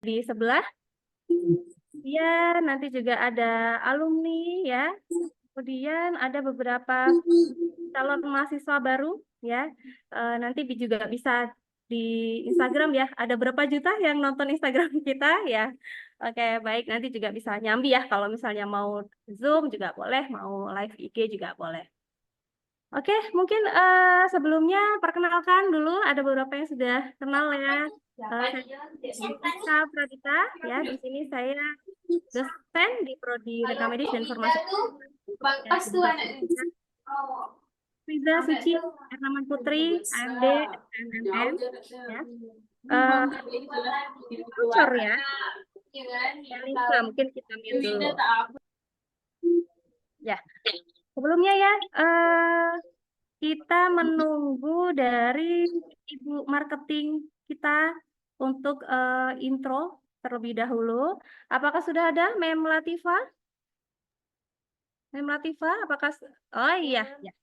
di sebelah. Ya, nanti juga ada alumni ya. Kemudian ada beberapa calon mahasiswa baru ya. Nanti juga bisa di Instagram ya. Ada berapa juta yang nonton Instagram kita ya. Oke, baik. Nanti juga bisa nyambi ya. Kalau misalnya mau Zoom juga boleh, mau live IG juga boleh. Oke, mungkin sebelumnya perkenalkan dulu ada beberapa yang sudah kenal ya. Saya Rizka Pradita ya. Di sini saya dosen di Prodi Rekam Medis dan Informasi ya, di Buka Pendidikan. Riza Suci Ernaman Putri, AMD, MMM, ya. Bocor ya, Elisa, mungkin kita mute dulu. Ya, sebelumnya ya, kita menunggu dari Ibu Marketing kita untuk intro terlebih dahulu. Apakah sudah ada Mem Latifa? Mem Latifa, apakah? Oh iya, ya.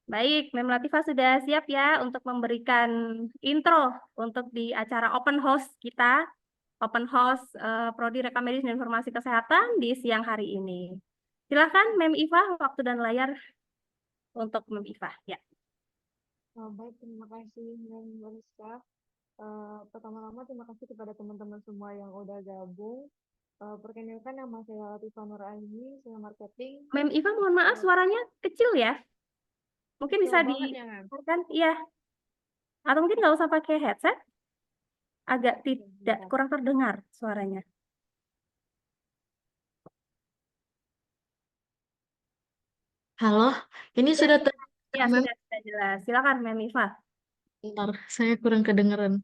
Baik, Mem Latifa sudah siap ya untuk memberikan intro untuk di acara open house kita, open house Prodi Rekam Medis dan Informasi Kesehatan di siang hari ini. Silakan Mem Iva, waktu dan layar untuk Mem Iva. Ya. Baik, terima kasih Mem Rizka. Pertama-tama terima kasih kepada teman-teman semua yang udah gabung. Perkenalkan nama saya Latifah Nuraini, saya marketing. Mem Iva, mohon maaf suaranya kecil ya. Mungkin Kecil bisa banget ya, Mem? iya. Atau mungkin nggak usah pakai headset. Agak tidak kurang terdengar suaranya. Halo, ini sudah Ya, Mem? sudah jelas. Silakan Mem Iva. Bentar, saya kurang kedengeran.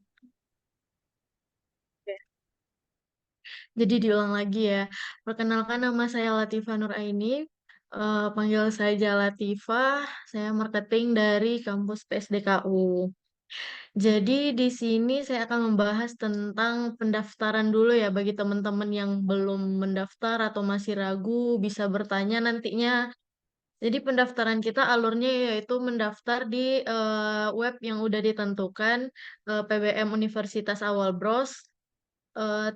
Jadi diulang lagi ya. Perkenalkan nama saya Latifah Nuraini. Panggil saja Latifah. Saya marketing dari kampus PSDKU. Jadi di sini saya akan membahas tentang pendaftaran dulu ya bagi teman-teman yang belum mendaftar atau masih ragu bisa bertanya nantinya. Jadi pendaftaran kita alurnya yaitu mendaftar di web yang udah ditentukan PBM Universitas Awal Bros.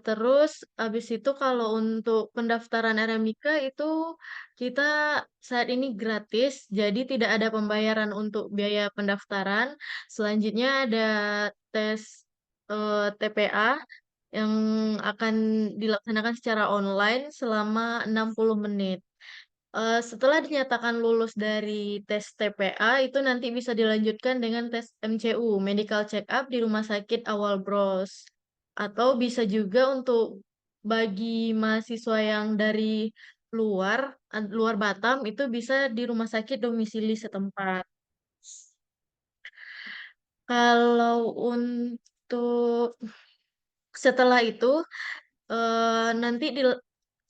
Terus habis itu kalau untuk pendaftaran RMIK itu kita saat ini gratis, jadi tidak ada pembayaran untuk biaya pendaftaran. Selanjutnya ada tes TPA yang akan dilaksanakan secara online selama 60 menit. Setelah dinyatakan lulus dari tes TPA, itu nanti bisa dilanjutkan dengan tes MCU, Medical Check Up di Rumah Sakit Awal Bros. Atau bisa juga untuk bagi mahasiswa yang dari luar, luar Batam, itu bisa di rumah sakit domisili setempat. Kalau untuk setelah itu, nanti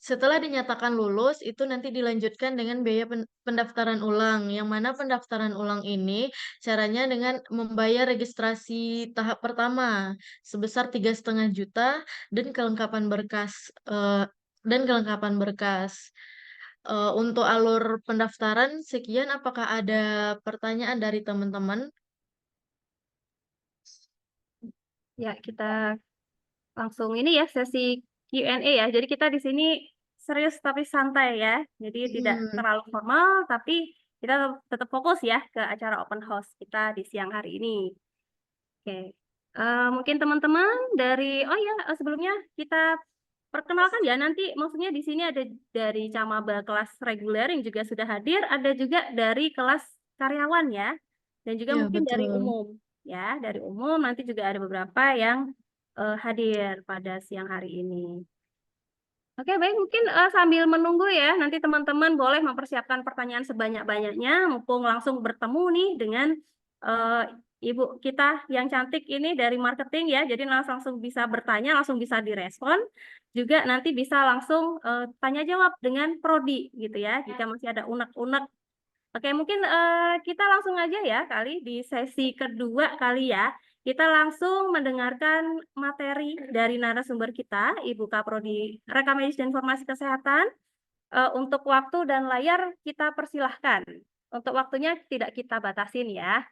setelah dinyatakan lulus, itu nanti dilanjutkan dengan biaya pendaftaran ulang. Yang mana pendaftaran ulang ini caranya dengan membayar registrasi tahap pertama sebesar 3,5 juta dan kelengkapan berkas. Untuk alur pendaftaran sekian. Apakah ada pertanyaan dari teman-teman? Ya, kita langsung ini ya sesi Q&A ya. Jadi kita di sini serius tapi santai ya. Jadi tidak Hmm, terlalu formal tapi kita tetap fokus ya ke acara open house kita di siang hari ini. Oke. Mungkin teman-teman dari sebelumnya kita perkenalkan ya nanti maksudnya di sini ada dari camaba kelas reguler yang juga sudah hadir, ada juga dari kelas karyawan ya. Dan juga ya mungkin dari betul. umum ya, dari umum nanti juga ada beberapa yang hadir pada siang hari ini. Oke, baik. Mungkin sambil menunggu ya, nanti teman-teman boleh mempersiapkan pertanyaan sebanyak-banyaknya, mumpung langsung bertemu nih dengan eh, ibu kita yang cantik ini dari marketing ya. Jadi langsung bisa bertanya, langsung bisa direspon. Juga nanti bisa langsung tanya jawab dengan prodi gitu ya, jika masih ada unek-unek. Oke, mungkin kita langsung aja ya kali di sesi kedua kali ya. Kita langsung mendengarkan materi dari narasumber kita, Ibu Kaprodi Rekam Medis dan Informasi Kesehatan. Untuk waktu dan layar kita persilahkan. Untuk waktunya tidak kita batasin ya.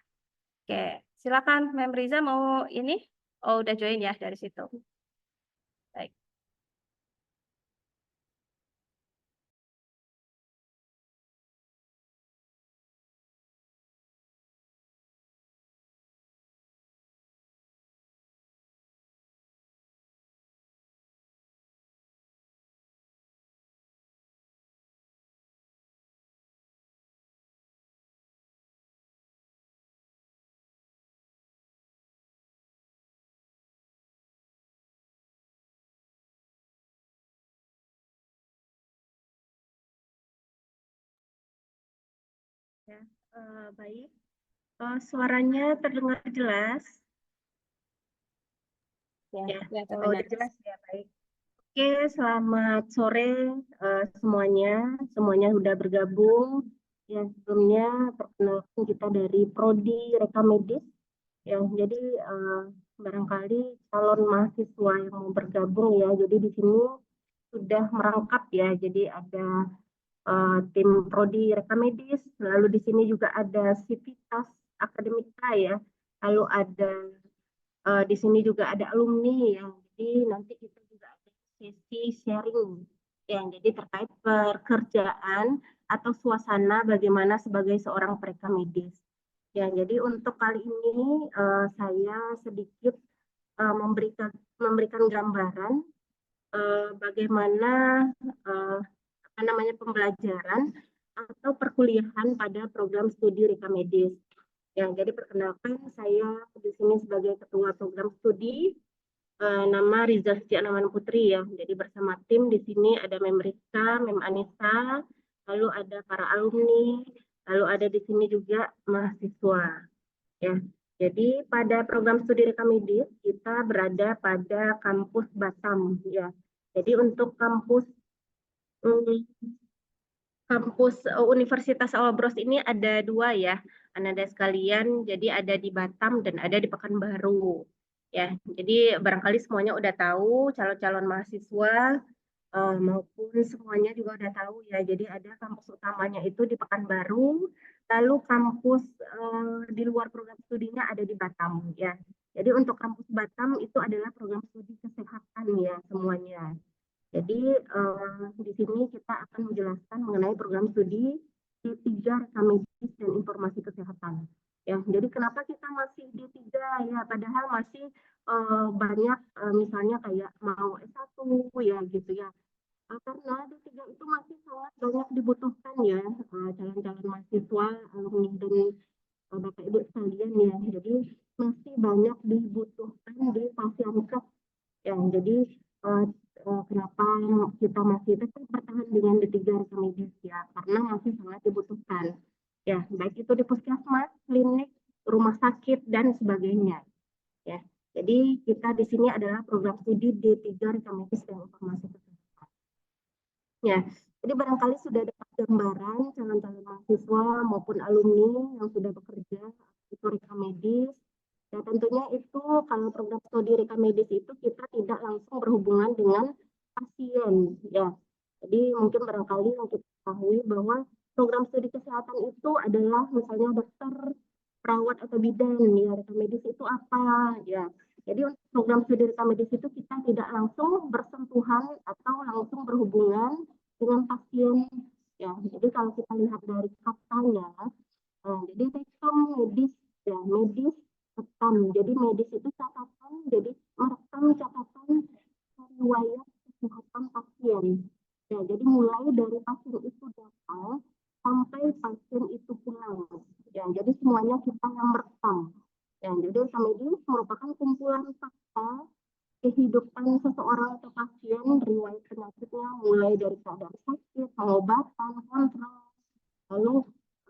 Oke, silakan Mem Riza mau ini. Oh, udah join ya dari situ. Baik. Ya, baik. Suaranya terdengar jelas? Ya, Ya, ya udah terdengar. jelas ya, baik. Oke, selamat sore semuanya. Semuanya sudah bergabung. Ya, sebelumnya perkenalkan kita dari Prodi Rekam Medis. Ya, jadi barangkali calon mahasiswa yang mau bergabung ya. Jadi di sini sudah merangkap ya. Jadi ada tim Prodi Rekam Medis, lalu di sini juga ada Sivitas Akademika ya. Lalu ada di sini juga ada alumni yang jadi nanti kita juga ada sesi sharing yang jadi terkait pekerjaan atau suasana bagaimana sebagai seorang perekam medis. Ya, jadi untuk kali ini saya sedikit memberikan gambaran bagaimana apa namanya pembelajaran atau perkuliahan pada program studi rekam medis. Ya, jadi perkenalkan saya di sini sebagai ketua program studi nama Riza Siti Putri ya. Jadi bersama tim di sini ada Mem Rizka, Mem Anissa, lalu ada para alumni, lalu ada di sini juga mahasiswa. Ya, jadi pada program studi rekam medis kita berada pada kampus Batam ya. Jadi untuk kampus Universitas Alabros ini ada dua ya, Anda sekalian. Jadi ada di Batam dan ada di Pekanbaru. Ya, jadi barangkali semuanya udah tahu calon-calon mahasiswa maupun semuanya juga udah tahu ya. Jadi ada kampus utamanya itu di Pekanbaru, lalu kampus di luar program studinya ada di Batam ya. Jadi untuk kampus Batam itu adalah program studi kesehatan ya semuanya. Jadi di sini kita akan menjelaskan mengenai program studi D3 Rekam Medis dan Informasi Kesehatan. Ya, jadi kenapa kita masih D3 ya, padahal masih banyak misalnya kayak mau S1 ya gitu ya. Karena D3 itu masih sangat banyak dibutuhkan ya calon-calon mahasiswa, alumni dan Bapak Ibu sekalian ya. Jadi masih banyak dibutuhkan di Fasiankes ya. Jadi kenapa kita masih tetap bertahan dengan D3 rekam medis ya, karena masih sangat dibutuhkan. Ya, baik itu di puskesmas, klinik, rumah sakit dan sebagainya. Ya. Jadi kita di sini adalah program studi D3 rekam medis dan informasi kesehatan. Ya, jadi barangkali sudah dapat gambaran calon-calon mahasiswa maupun alumni yang sudah bekerja itu rekam medis. Ya, tentunya itu kalau program studi rekam medis itu kita tidak langsung berhubungan dengan pasien. Ya, jadi mungkin barangkali yang kita ketahui bahwa program studi kesehatan itu adalah misalnya dokter, perawat atau bidan. Ya, rekam medis itu apa? Ya, jadi untuk program studi rekam medis itu kita tidak langsung bersentuhan atau langsung berhubungan dengan pasien. Ya, jadi kalau kita lihat dari katanya, jadi rekam medis ya medis rekam. Jadi medis itu catatan, jadi merekam catatan riwayat kesehatan pasien. Ya, jadi mulai dari pasien itu datang sampai pasien itu pulang. Ya, jadi semuanya kita yang merekam. Ya, jadi rekam medis merupakan kumpulan fakta kehidupan seseorang atau pasien, riwayat penyakitnya mulai dari keadaan sakit, pengobatan, kontrol, lalu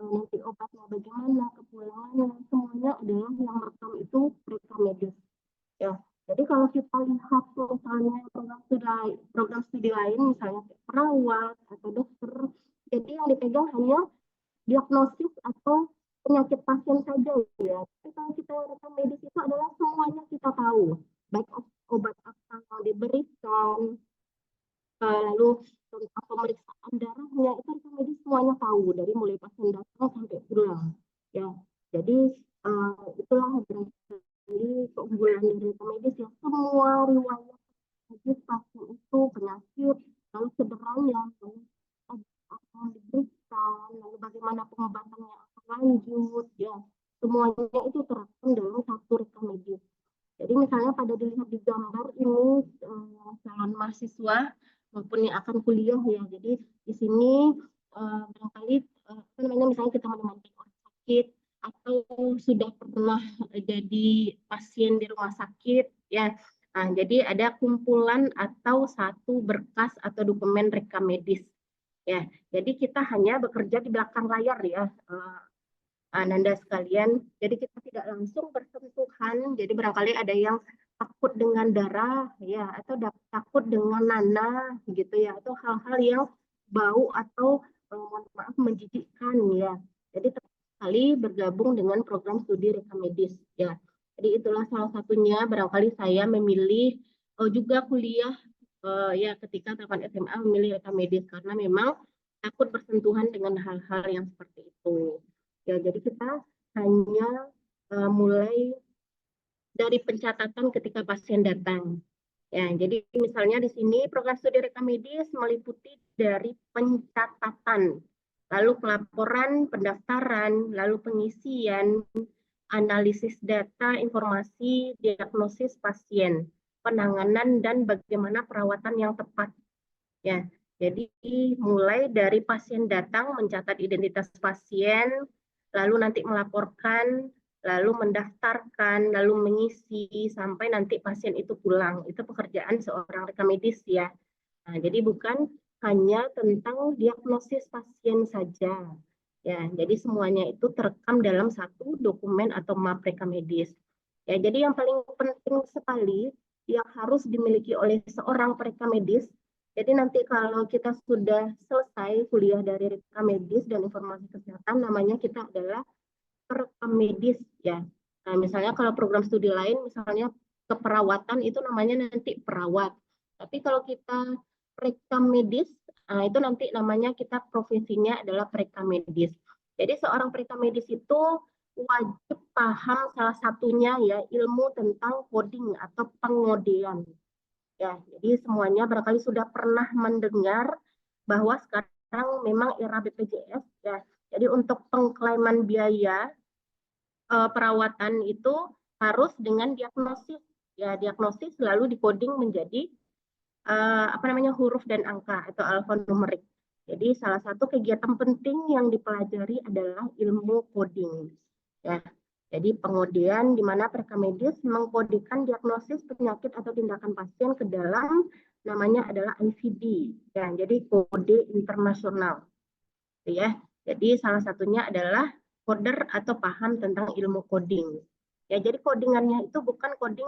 nanti obatnya bagaimana, kepulangannya, semuanya adalah yang merekam itu rekam medis. Ya, jadi kalau kita lihat misalnya program studi lain, misalnya perawat atau dokter, jadi yang dipegang hanya diagnosis atau penyakit pasien saja ya. Tapi kalau kita rekam medis itu adalah semuanya kita tahu, baik obat apa yang diberikan, lalu tentang pemeriksaan darahnya itu rekam medis semuanya tahu dari mulai pasien datang sampai pulang. Ya, jadi itulah dari keunggulan dari rekam medis ya, semua riwayat medis pasien itu penyakit, lalu cederanya, lalu apa yang diberikan, lalu bagaimana pengobatannya akan lanjut, ya semuanya itu terekam dalam satu rekam medis. Jadi misalnya pada dilihat di gambar ini calon mahasiswa maupun yang akan kuliah ya. Jadi di sini barangkali apa namanya misalnya kita menemukan orang sakit atau sudah pernah jadi pasien di rumah sakit ya. Nah, jadi ada kumpulan atau satu berkas atau dokumen rekam medis. Ya, jadi kita hanya bekerja di belakang layar ya, Ananda sekalian. Jadi kita tidak langsung bersentuhan. Jadi barangkali ada yang takut dengan darah, ya, atau takut dengan nanah, gitu ya, atau hal-hal yang bau atau mohon maaf menjijikkan, ya. Jadi sekali bergabung dengan program studi rekam medis, ya. Jadi itulah salah satunya. Barangkali saya memilih juga kuliah ya ketika tahapan SMA memilih rekam medis karena memang takut bersentuhan dengan hal-hal yang seperti itu. Ya, jadi kita hanya mulai dari pencatatan ketika pasien datang. Ya, jadi misalnya di sini program studi rekam medis meliputi dari pencatatan, lalu pelaporan, pendaftaran, lalu pengisian, analisis data, informasi, diagnosis pasien, penanganan dan bagaimana perawatan yang tepat. Ya, jadi mulai dari pasien datang mencatat identitas pasien, lalu nanti melaporkan, lalu mendaftarkan, lalu mengisi sampai nanti pasien itu pulang. Itu pekerjaan seorang rekam medis ya. Nah, jadi bukan hanya tentang diagnosis pasien saja. Ya, jadi semuanya itu terekam dalam satu dokumen atau map rekam medis. Ya, jadi yang paling penting sekali yang harus dimiliki oleh seorang perekam medis. Jadi nanti kalau kita sudah selesai kuliah dari rekam medis dan informasi kesehatan, namanya kita adalah perekam medis ya. Nah, misalnya kalau program studi lain, misalnya keperawatan itu namanya nanti perawat. Tapi kalau kita perekam medis, nah itu nanti namanya kita profesinya adalah perekam medis. Jadi seorang perekam medis itu wajib paham salah satunya ya ilmu tentang coding atau pengodean. Ya, jadi semuanya barangkali sudah pernah mendengar bahwa sekarang memang era BPJS ya. Jadi untuk pengklaiman biaya perawatan itu harus dengan diagnosis ya, diagnosis lalu dikoding menjadi apa namanya huruf dan angka atau alfanumerik. Jadi salah satu kegiatan penting yang dipelajari adalah ilmu coding ya. Jadi pengodean di mana perekam medis mengkodikan diagnosis penyakit atau tindakan pasien ke dalam namanya adalah IVD ya. Jadi kode internasional ya. Jadi salah satunya adalah coder atau paham tentang ilmu coding. Ya, jadi codingannya itu bukan coding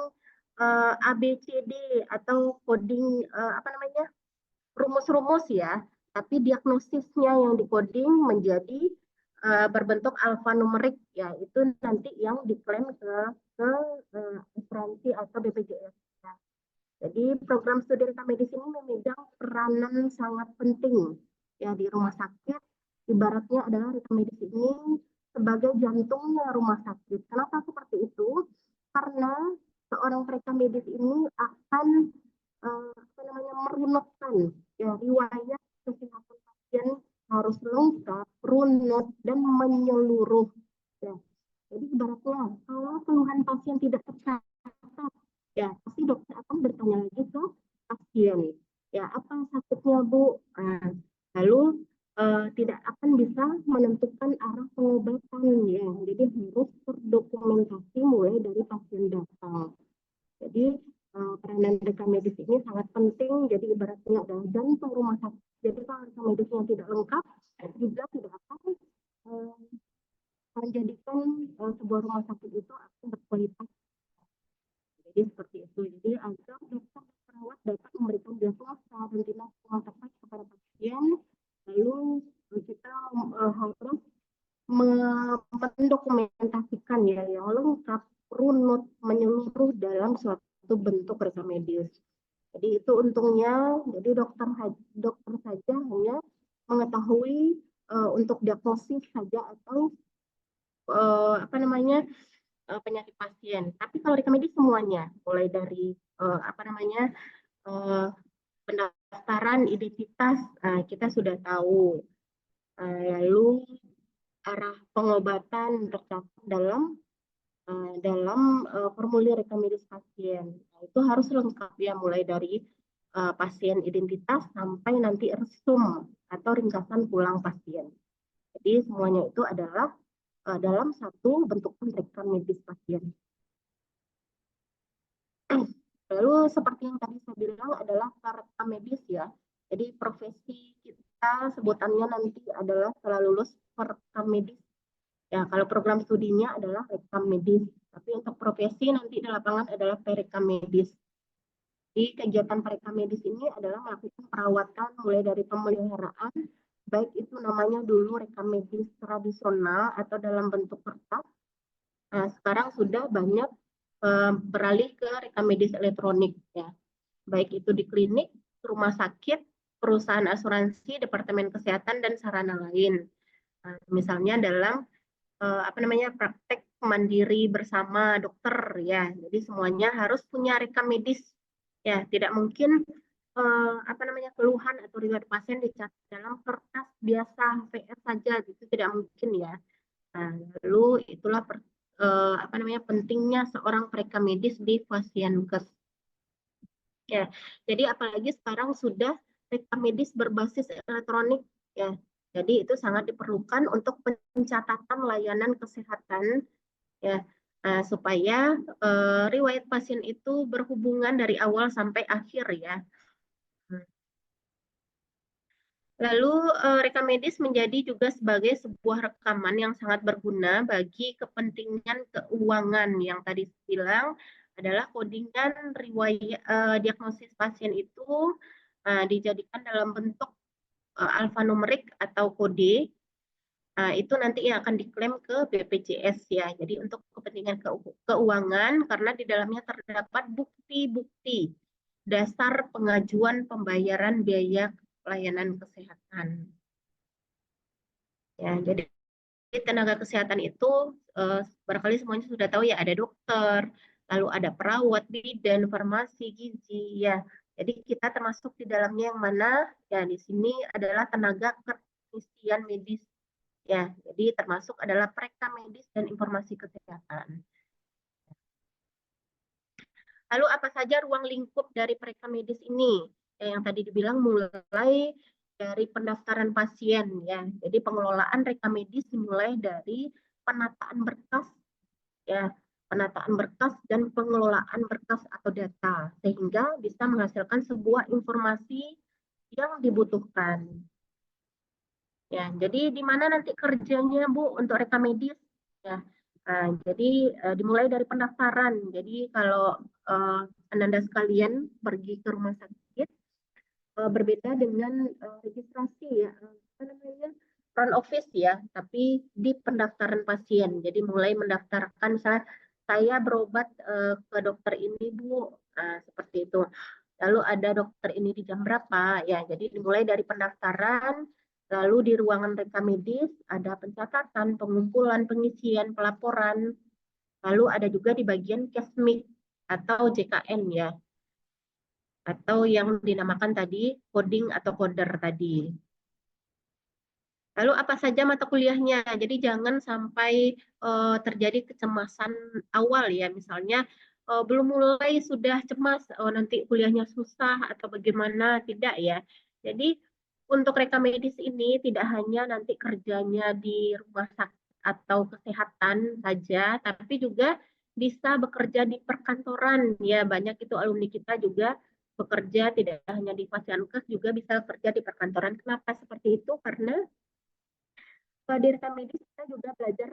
A B C D atau coding apa namanya? Rumus-rumus ya, tapi diagnosisnya yang dikoding menjadi berbentuk alfanumerik ya, itu nanti yang diklaim ke asuransi atau BPJS. Ya. Jadi program studi rekam medis ini memegang peranan sangat penting ya di rumah sakit. Ibaratnya adalah rekam medis ini sebagai jantungnya rumah sakit. Kenapa seperti itu? Karena seorang rekam medis ini akan apa namanya merunutkan ya riwayat kesehatan pasien harus lengkap, runut dan menyeluruh. Ya. Jadi ibaratnya kalau keluhan pasien tidak tercatat, ya pasti dokter akan bertanya lagi ke pasien. Ya apa sakitnya Bu? Nah, lalu tidak akan bisa menentukan arah pengobatan ya. Jadi harus terdokumentasi mulai dari pasien datang. Jadi peranan rekam medis ini sangat penting. Jadi ibaratnya adalah jantung rumah sakit. Jadi kalau rekam medisnya tidak lengkap, juga tidak akan menjadikan sebuah rumah sakit itu akan berkualitas. Jadi seperti itu. Jadi agar dokter perawat dapat memberikan diagnosa dan tindakan yang tepat kepada pasien. Lalu kita harus mendokumentasikan ya yang lengkap, runut, menyeluruh dalam suatu bentuk rekam medis. Jadi itu untungnya, jadi dokter saja hanya mengetahui untuk diagnosis saja atau apa namanya penyakit pasien. Tapi kalau rekam medis semuanya, mulai dari apa namanya pendaftaran identitas kita sudah tahu, lalu arah pengobatan tercatat dalam formulir rekam medis pasien. Nah, itu harus lengkap ya, mulai dari pasien identitas sampai nanti resum atau ringkasan pulang pasien. Jadi semuanya itu adalah dalam satu bentuk rekam medis pasien. Lalu seperti yang tadi saya bilang adalah rekam medis ya. Jadi profesi kita sebutannya nanti adalah setelah lulus rekam medis Ya, kalau program studinya adalah rekam medis, tapi untuk profesi nanti di lapangan adalah perekam medis. Di kegiatan perekam medis ini adalah melakukan perawatan mulai dari pemeliharaan, baik itu namanya dulu rekam medis tradisional atau dalam bentuk kertas. Nah, sekarang sudah banyak beralih ke rekam medis elektronik, ya, baik itu di klinik, rumah sakit, perusahaan asuransi, departemen kesehatan dan sarana lain. Nah, misalnya dalam praktek mandiri bersama dokter, ya. Jadi semuanya harus punya rekam medis, ya. Tidak mungkin keluhan atau riwayat pasien dicatat dalam kertas biasa PS saja, gitu, tidak mungkin, ya. Nah, lalu itulah pentingnya seorang perekam medis di Fasienkes. Ya, jadi apalagi sekarang sudah rekam medis berbasis elektronik, ya. Jadi itu sangat diperlukan untuk pencatatan layanan kesehatan, ya, supaya riwayat pasien itu berhubungan dari awal sampai akhir, ya. Lalu rekam medis menjadi juga sebagai sebuah rekaman yang sangat berguna bagi kepentingan keuangan yang tadi bilang adalah codingan riwayat diagnosis pasien itu dijadikan dalam bentuk alfanumerik atau kode. Itu nanti yang akan diklaim ke BPJS, ya. Jadi untuk kepentingan keuangan karena di dalamnya terdapat bukti-bukti dasar pengajuan pembayaran biaya pelayanan kesehatan. Ya, jadi tenaga kesehatan itu barangkali semuanya sudah tahu, ya, ada dokter, lalu ada perawat, bidan, farmasi, gizi, ya. Jadi kita termasuk di dalamnya yang mana, ya, di sini adalah tenaga keteknisian medis, ya. Jadi termasuk adalah perekam medis dan informasi kesehatan. Lalu apa saja ruang lingkup dari perekam medis ini? Ya, yang tadi dibilang mulai dari pendaftaran pasien, ya. Jadi pengelolaan rekam medis dimulai dari penataan berkas, ya, penataan berkas dan pengelolaan berkas atau data sehingga bisa menghasilkan sebuah informasi yang dibutuhkan. Ya, jadi di mana nanti kerjanya, Bu, untuk rekam medis? Ya, jadi dimulai dari pendaftaran. Jadi kalau Ananda sekalian pergi ke rumah sakit, berbeda dengan registrasi, ya, front office, ya, tapi di pendaftaran pasien. Jadi mulai mendaftarkan, misalnya saya berobat ke dokter ini, Bu, seperti itu. Lalu ada dokter ini di jam berapa, ya. Jadi dimulai dari pendaftaran, lalu di ruangan rekam medis ada pencatatan, pengumpulan, pengisian, pelaporan. Lalu ada juga di bagian Kesmik atau JKN, ya, atau yang dinamakan tadi coding atau coder tadi. Lalu apa saja mata kuliahnya? Jadi jangan sampai terjadi kecemasan awal, ya, misalnya belum mulai sudah cemas, nanti kuliahnya susah atau bagaimana, tidak, ya. Jadi untuk rekam medis ini tidak hanya nanti kerjanya di rumah sakit atau kesehatan saja, tapi juga bisa bekerja di perkantoran, ya. Banyak itu alumni kita juga bekerja tidak hanya di Fasienkes, juga bisa bekerja di perkantoran. Kenapa seperti itu? Karena di rekam medis kita juga belajar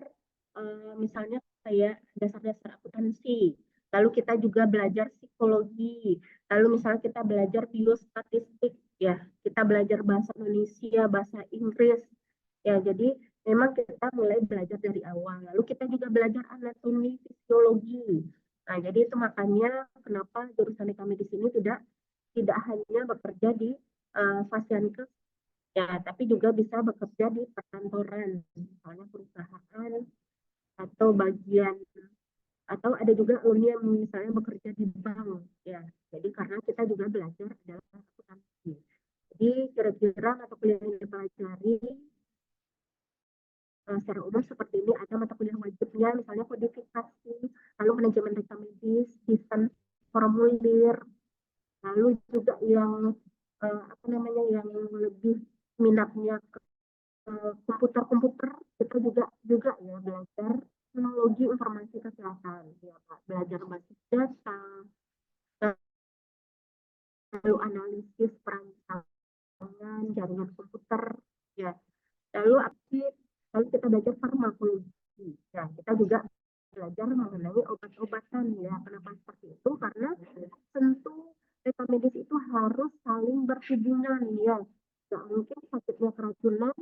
misalnya kayak dasar-dasar akuntansi, lalu kita juga belajar psikologi, lalu misalnya kita belajar biostatistik, ya, kita belajar bahasa Indonesia, bahasa Inggris, ya. Jadi memang kita mulai belajar dari awal. Lalu kita juga belajar anatomi, fisiologi. Nah, jadi itu makanya kenapa jurusan rekam medis ini tidak hanya bekerja di Fasienkes, ya, tapi juga bisa bekerja di perkantoran, misalnya perusahaan atau bagian, atau ada juga alumni yang misalnya bekerja di bank, ya. Jadi karena kita juga belajar adalah akuntansi. Jadi kira-kira mata kuliah yang dipelajari secara umum seperti ini. Ada mata kuliah wajibnya, misalnya kodifikasi, lalu manajemen rekam medis, desain formulir, lalu juga yang yang lebih minatnya ke komputer, kita juga ya belajar teknologi informasi kesehatan, ya, Pak. Belajar basis data, lalu analisis perancangan jaringan komputer, ya. Lalu kita belajar farmakologi, Nah, kita juga belajar mengenai obat-obatan ya. Kenapa seperti itu? Karena tentu reka medis itu harus saling berhubungan ya. Nggak mungkin sakitnya keracunan,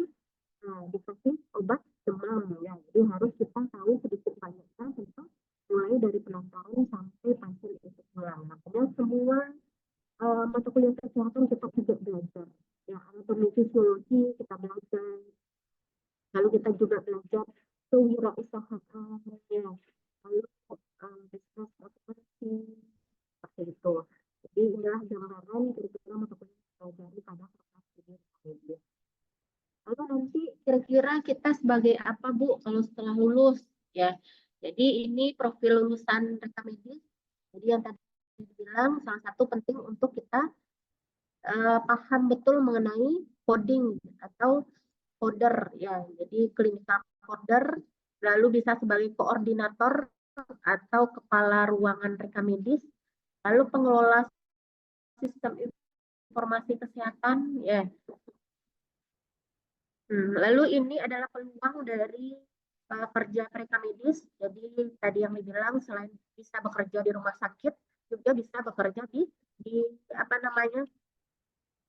nah, dikasih obat demam ya. Jadi harus kita tahu sedikit banyaknya tentang mulai dari pendaftaran sampai pasien itu pulang. Makanya semua mata kuliah kesehatan kita juga belajar. Ya, anatomi fisiologi kita belajar. Lalu kita juga belajar kewirausahaan ya. Lalu bisnis operasi seperti itu. Jadi inilah gambaran kira-kira mata kuliah yang kita pelajari pada program studi medis. Lalu nanti kira-kira kita sebagai apa Bu kalau setelah lulus ya. Jadi ini profil lulusan reka medis. Jadi yang tadi dibilang salah satu penting untuk kita paham betul mengenai coding atau coder ya. Jadi clinical coder, lalu bisa sebagai koordinator atau kepala ruangan reka medis, lalu pengelola sistem informasi kesehatan ya. Lalu ini adalah peluang dari kerja reka medis. Jadi tadi yang dibilang selain bisa bekerja di rumah sakit, juga bisa bekerja di apa namanya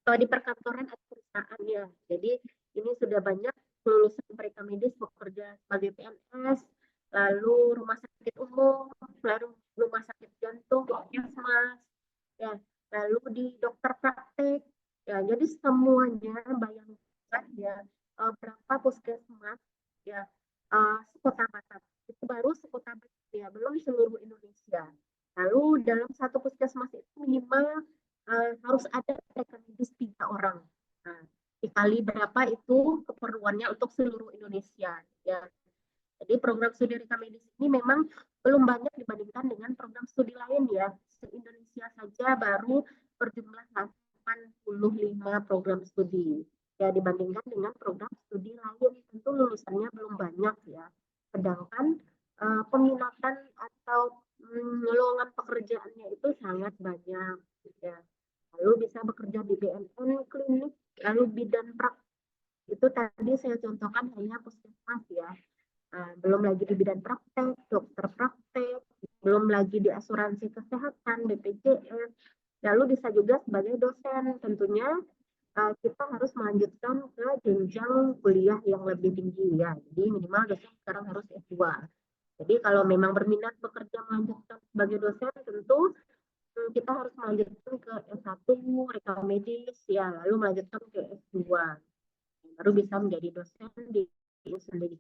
di perkantoran atau perusahaan ya. Jadi ini sudah banyak lulusan reka medis bekerja sebagai PNS, lalu rumah sakit umum, lalu rumah sakit jantung, puskesmas, ya, lalu di dokter praktek, ya. Jadi semuanya bayangkan ya berapa puskesmas ya sekota Batam. Itu baru sekota Batam ya, belum seluruh Indonesia. Lalu dalam satu puskesmas itu minimal harus ada reka medis 3 orang. Nah, dikali berapa itu keperluannya untuk seluruh Indonesia ya. Jadi program studi reka medis ini memang belum banyak dibandingkan dengan program studi lain ya. Se-Indonesia saja baru berjumlah 85 program studi. Ya dibandingkan dengan program studi lain tentu lulusannya belum banyak ya. Sedangkan peminatan atau lowongan pekerjaannya itu sangat banyak ya. Lalu bisa bekerja di BNN, klinik, lalu bidan praktek. Itu tadi saya contohkan hanya puskesmas ya. Belum lagi di bidang praktek, dokter praktek, belum lagi di asuransi kesehatan, BPJS, lalu bisa juga sebagai dosen. Tentunya kita harus melanjutkan ke jenjang kuliah yang lebih tinggi ya. Jadi minimal dosen sekarang harus S2. Jadi kalau memang berminat bekerja melanjutkan sebagai dosen, tentu kita harus melanjutkan ke S1, reka medis, ya, lalu melanjutkan ke S2. Baru bisa menjadi dosen di sendiri.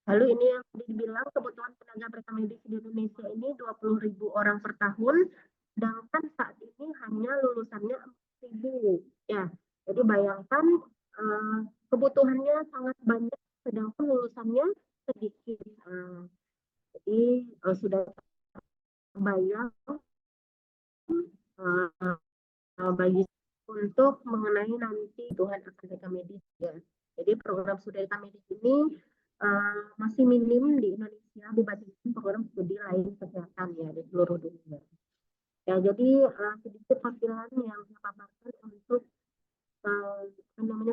Lalu ini yang dibilang kebutuhan tenaga reka medis di Indonesia ini 20.000 orang per tahun, sedangkan saat ini hanya lulusannya 4.000 ya. Jadi bayangkan kebutuhannya sangat banyak, sedangkan lulusannya sedikit. Jadi sudah terbayang bagi untuk mengenai nanti kebutuhan akan reka medis ya. Jadi program studi reka medis ini masih minim di Indonesia dibandingkan program studi lain kesehatan ya di seluruh dunia. Ya, jadi sedikit tampilan yang saya paparkan untuk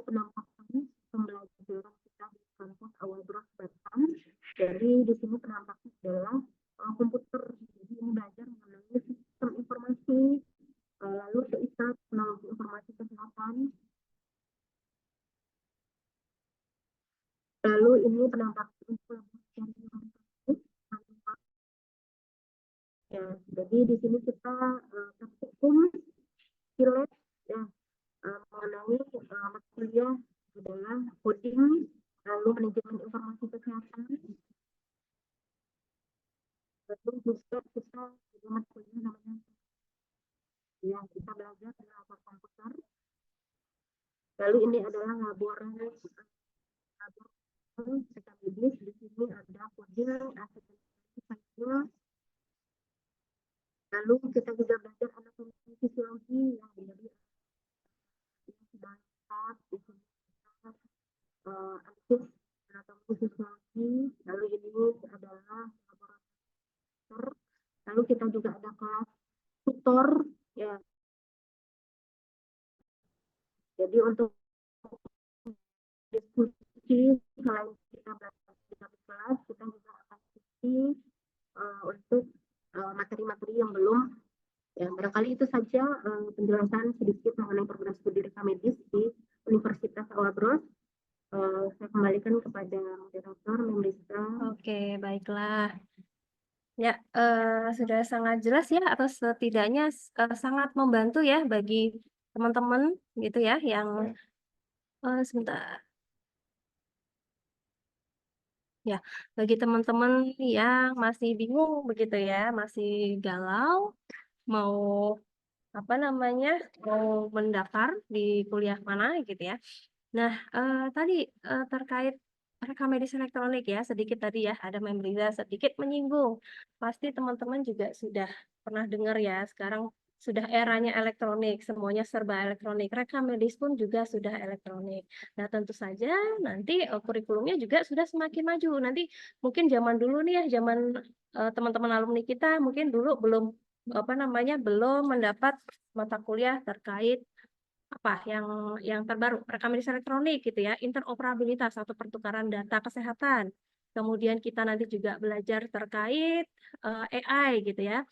penampakan pembelajaran kita di kampus Awal Bros Batam. Jadi di sini penampaknya adalah komputer. Jadi ini belajar mengenai sistem informasi, lalu TIK, teknologi informasi kesehatan. Lalu ini penampakan ya, jadi di sini kita praktikum pilot ya mengenai mata kuliah adalah coding, lalu manajemen informasi kesehatan. Lalu juga kita ada mata kuliah namanya ya kita belajar dengan komputer. Lalu ini adalah laboratorium reka medis. Di sini ada coding, asisten. Lalu kita juga belajar anatomi fisiologi yang menjadi di sini anatomi fisiologi. Lalu ini adalah laboratorium. Lalu kita juga ada kelas tutor ya. Jadi untuk diskusi diskusi selain kita belajar di kelas, kita juga akan diskusi untuk materi-materi yang belum. Ya, barangkali itu saja penjelasan sedikit mengenai program studi rekam medis di Universitas Awal-Bros. Saya kembalikan kepada moderator Memrisa. Oke, baiklah. Ya, sudah sangat jelas ya, atau setidaknya sangat membantu ya bagi teman-teman gitu ya yang sebentar. Ya, bagi teman-teman yang masih bingung begitu ya, masih galau, mau apa namanya, mau mendaftar di kuliah mana gitu ya. Nah, tadi terkait rekam medis elektronik ya, sedikit tadi ya, ada Membriza sedikit menyinggung. Pasti teman-teman juga sudah pernah dengar ya, sekarang sudah eranya elektronik, semuanya serba elektronik. Rekam medis pun juga sudah elektronik. Nah, tentu saja nanti kurikulumnya juga sudah semakin maju. Nanti mungkin zaman dulu nih ya, zaman teman-teman alumni kita mungkin dulu belum apa namanya, belum mendapat mata kuliah terkait apa yang terbaru, rekam medis elektronik gitu ya, interoperabilitas atau pertukaran data kesehatan. Kemudian kita nanti juga belajar terkait AI gitu ya,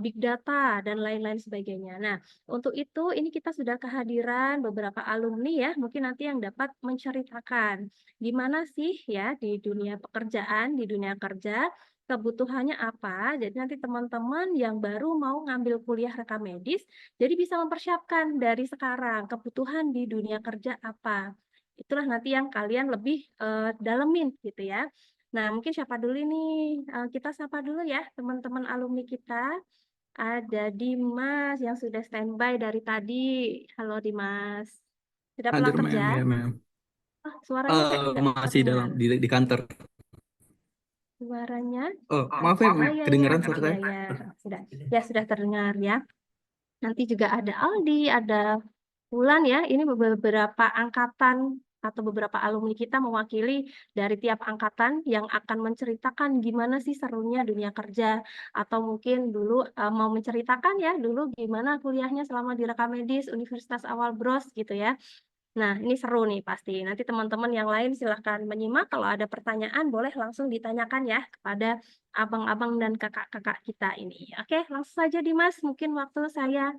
big data dan lain-lain sebagainya. Nah, untuk itu ini kita sudah kehadiran beberapa alumni ya, mungkin nanti yang dapat menceritakan gimana sih ya di dunia pekerjaan, di dunia kerja kebutuhannya apa. Jadi nanti teman-teman yang baru mau ngambil kuliah rekam medis jadi bisa mempersiapkan dari sekarang kebutuhan di dunia kerja apa. Itulah nanti yang kalian lebih dalemin gitu ya. Nah, mungkin siapa dulu nih? Kita sapa dulu ya teman-teman alumni kita. Ada Dimas yang sudah standby dari tadi. Halo Dimas. Sudah pulang Hadir, ma'am, kerja? ya, ma'am. Oh, suaranya kok nggak Masih terdengar. di kantor. Suaranya? Oh, maaf ya, Oh iya, kedengaran iya, suara iya, saya? iya. Sudah, ya sudah terdengar ya. Nanti juga ada Aldi, ada Wulan ya. Ini beberapa angkatan atau beberapa alumni kita mewakili dari tiap angkatan yang akan menceritakan gimana sih serunya dunia kerja. Atau mungkin dulu mau menceritakan ya dulu gimana kuliahnya selama di rekam medis Universitas Awal Bros gitu ya. Nah, ini seru nih pasti. Nanti teman-teman yang lain silahkan menyimak. Kalau ada pertanyaan, boleh langsung ditanyakan ya kepada abang-abang dan kakak-kakak kita ini. Oke, langsung saja Dimas. Mungkin waktu saya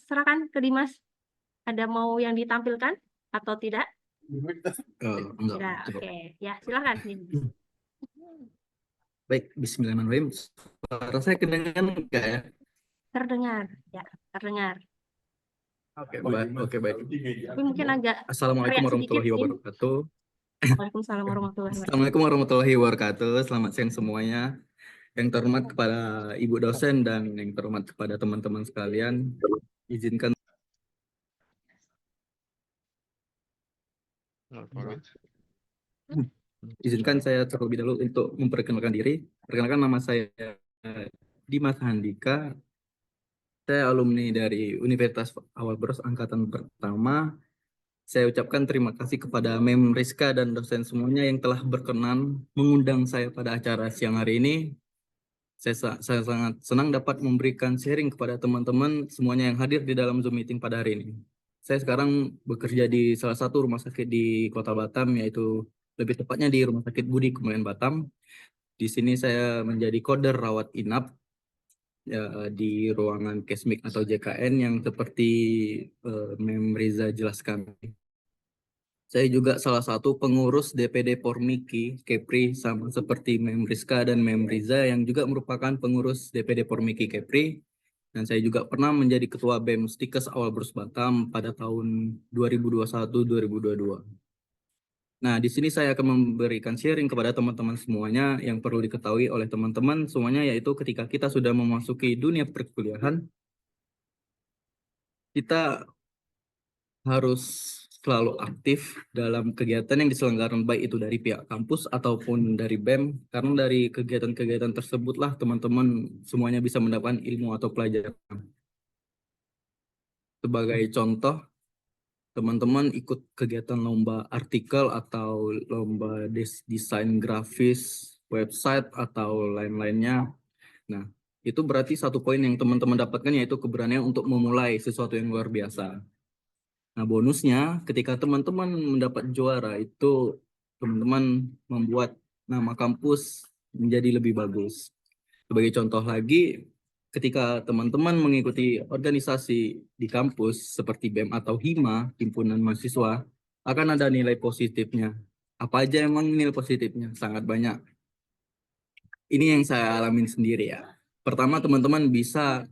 serahkan ke Dimas. Ada mau yang ditampilkan atau tidak? Enggak. Tidak. Oke, ya silakan Dimas. Baik, bismillahirrahmanirrahim. Suara saya kedengaran enggak ya? Terdengar, ya, terdengar. Oke, baik. Tapi mungkin agak Assalamualaikum teriak sedikit. warahmatullahi wabarakatuh. Waalaikumsalam warahmatullahi wabarakatuh. Assalamualaikum warahmatullahi wabarakatuh. Selamat siang semuanya. Yang terhormat kepada Ibu dosen dan yang terhormat kepada teman-teman sekalian, izinkan saya terlebih dahulu untuk memperkenalkan diri. Perkenalkan, nama saya Dimas Handika. Saya alumni dari Universitas Awal Bros angkatan pertama. Saya ucapkan terima kasih kepada Mem Rizka dan dosen semuanya yang telah berkenan mengundang saya pada acara siang hari ini. Saya sangat senang dapat memberikan sharing kepada teman-teman semuanya yang hadir di dalam Zoom meeting pada hari ini. Saya sekarang bekerja di salah satu rumah sakit di Kota Batam, yaitu lebih tepatnya di Rumah Sakit Budi Kemuliaan Batam. Di sini saya menjadi koder rawat inap ya, di ruangan Kesmik atau JKN yang seperti Mem Riza jelaskan. Saya juga salah satu pengurus DPD Pormiki Kepri, sama seperti Mem Rizka dan Mem Riza yang juga merupakan pengurus DPD Pormiki Kepri. Dan saya juga pernah menjadi ketua BEM Stikes Awal Bros Batam pada tahun 2021-2022. Nah, di sini saya akan memberikan sharing kepada teman-teman semuanya yang perlu diketahui oleh teman-teman semuanya, yaitu ketika kita sudah memasuki dunia perkuliahan, kita harus selalu aktif dalam kegiatan yang diselenggarakan, baik itu dari pihak kampus ataupun dari BEM, karena dari kegiatan-kegiatan tersebutlah teman-teman semuanya bisa mendapatkan ilmu atau pelajaran. Sebagai contoh, teman-teman ikut kegiatan lomba artikel atau lomba desain grafis, website, atau lain-lainnya. Nah, itu berarti satu poin yang teman-teman dapatkan, yaitu keberanian untuk memulai sesuatu yang luar biasa. Nah, bonusnya ketika teman-teman mendapat juara itu teman-teman membuat nama kampus menjadi lebih bagus. Sebagai contoh lagi, ketika teman-teman mengikuti organisasi di kampus seperti BEM atau HIMA, Himpunan Mahasiswa, akan ada nilai positifnya. Apa aja emang nilai positifnya? Sangat banyak. Ini yang saya alamin sendiri ya. Pertama, teman-teman bisa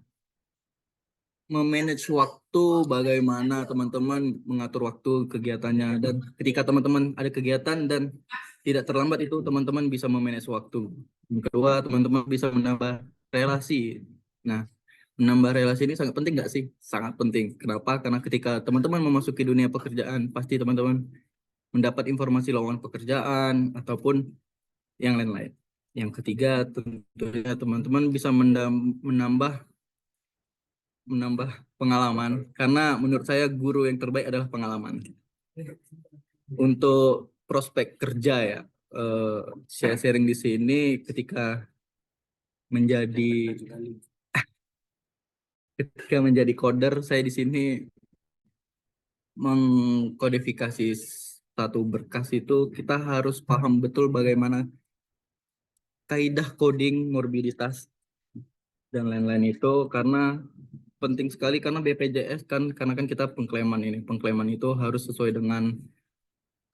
memanage waktu, bagaimana teman-teman mengatur waktu kegiatannya, dan ketika teman-teman ada kegiatan dan tidak terlambat itu teman-teman bisa memanage waktu. Yang kedua, teman-teman bisa menambah relasi. Nah, menambah relasi ini sangat penting nggak sih? Sangat penting. Kenapa? Karena ketika teman-teman memasuki dunia pekerjaan, pasti teman-teman mendapat informasi lowongan pekerjaan ataupun yang lain-lain. Yang ketiga, tentunya teman-teman bisa menambah pengalaman, karena menurut saya guru yang terbaik adalah pengalaman. Untuk prospek kerja ya, saya sharing di sini ketika menjadi coder, saya di sini mengkodifikasi satu berkas itu kita harus paham betul bagaimana kaidah coding, morbiditas dan lain-lain itu, karena penting sekali, karena BPJS karena kan kita pengklaiman itu harus sesuai dengan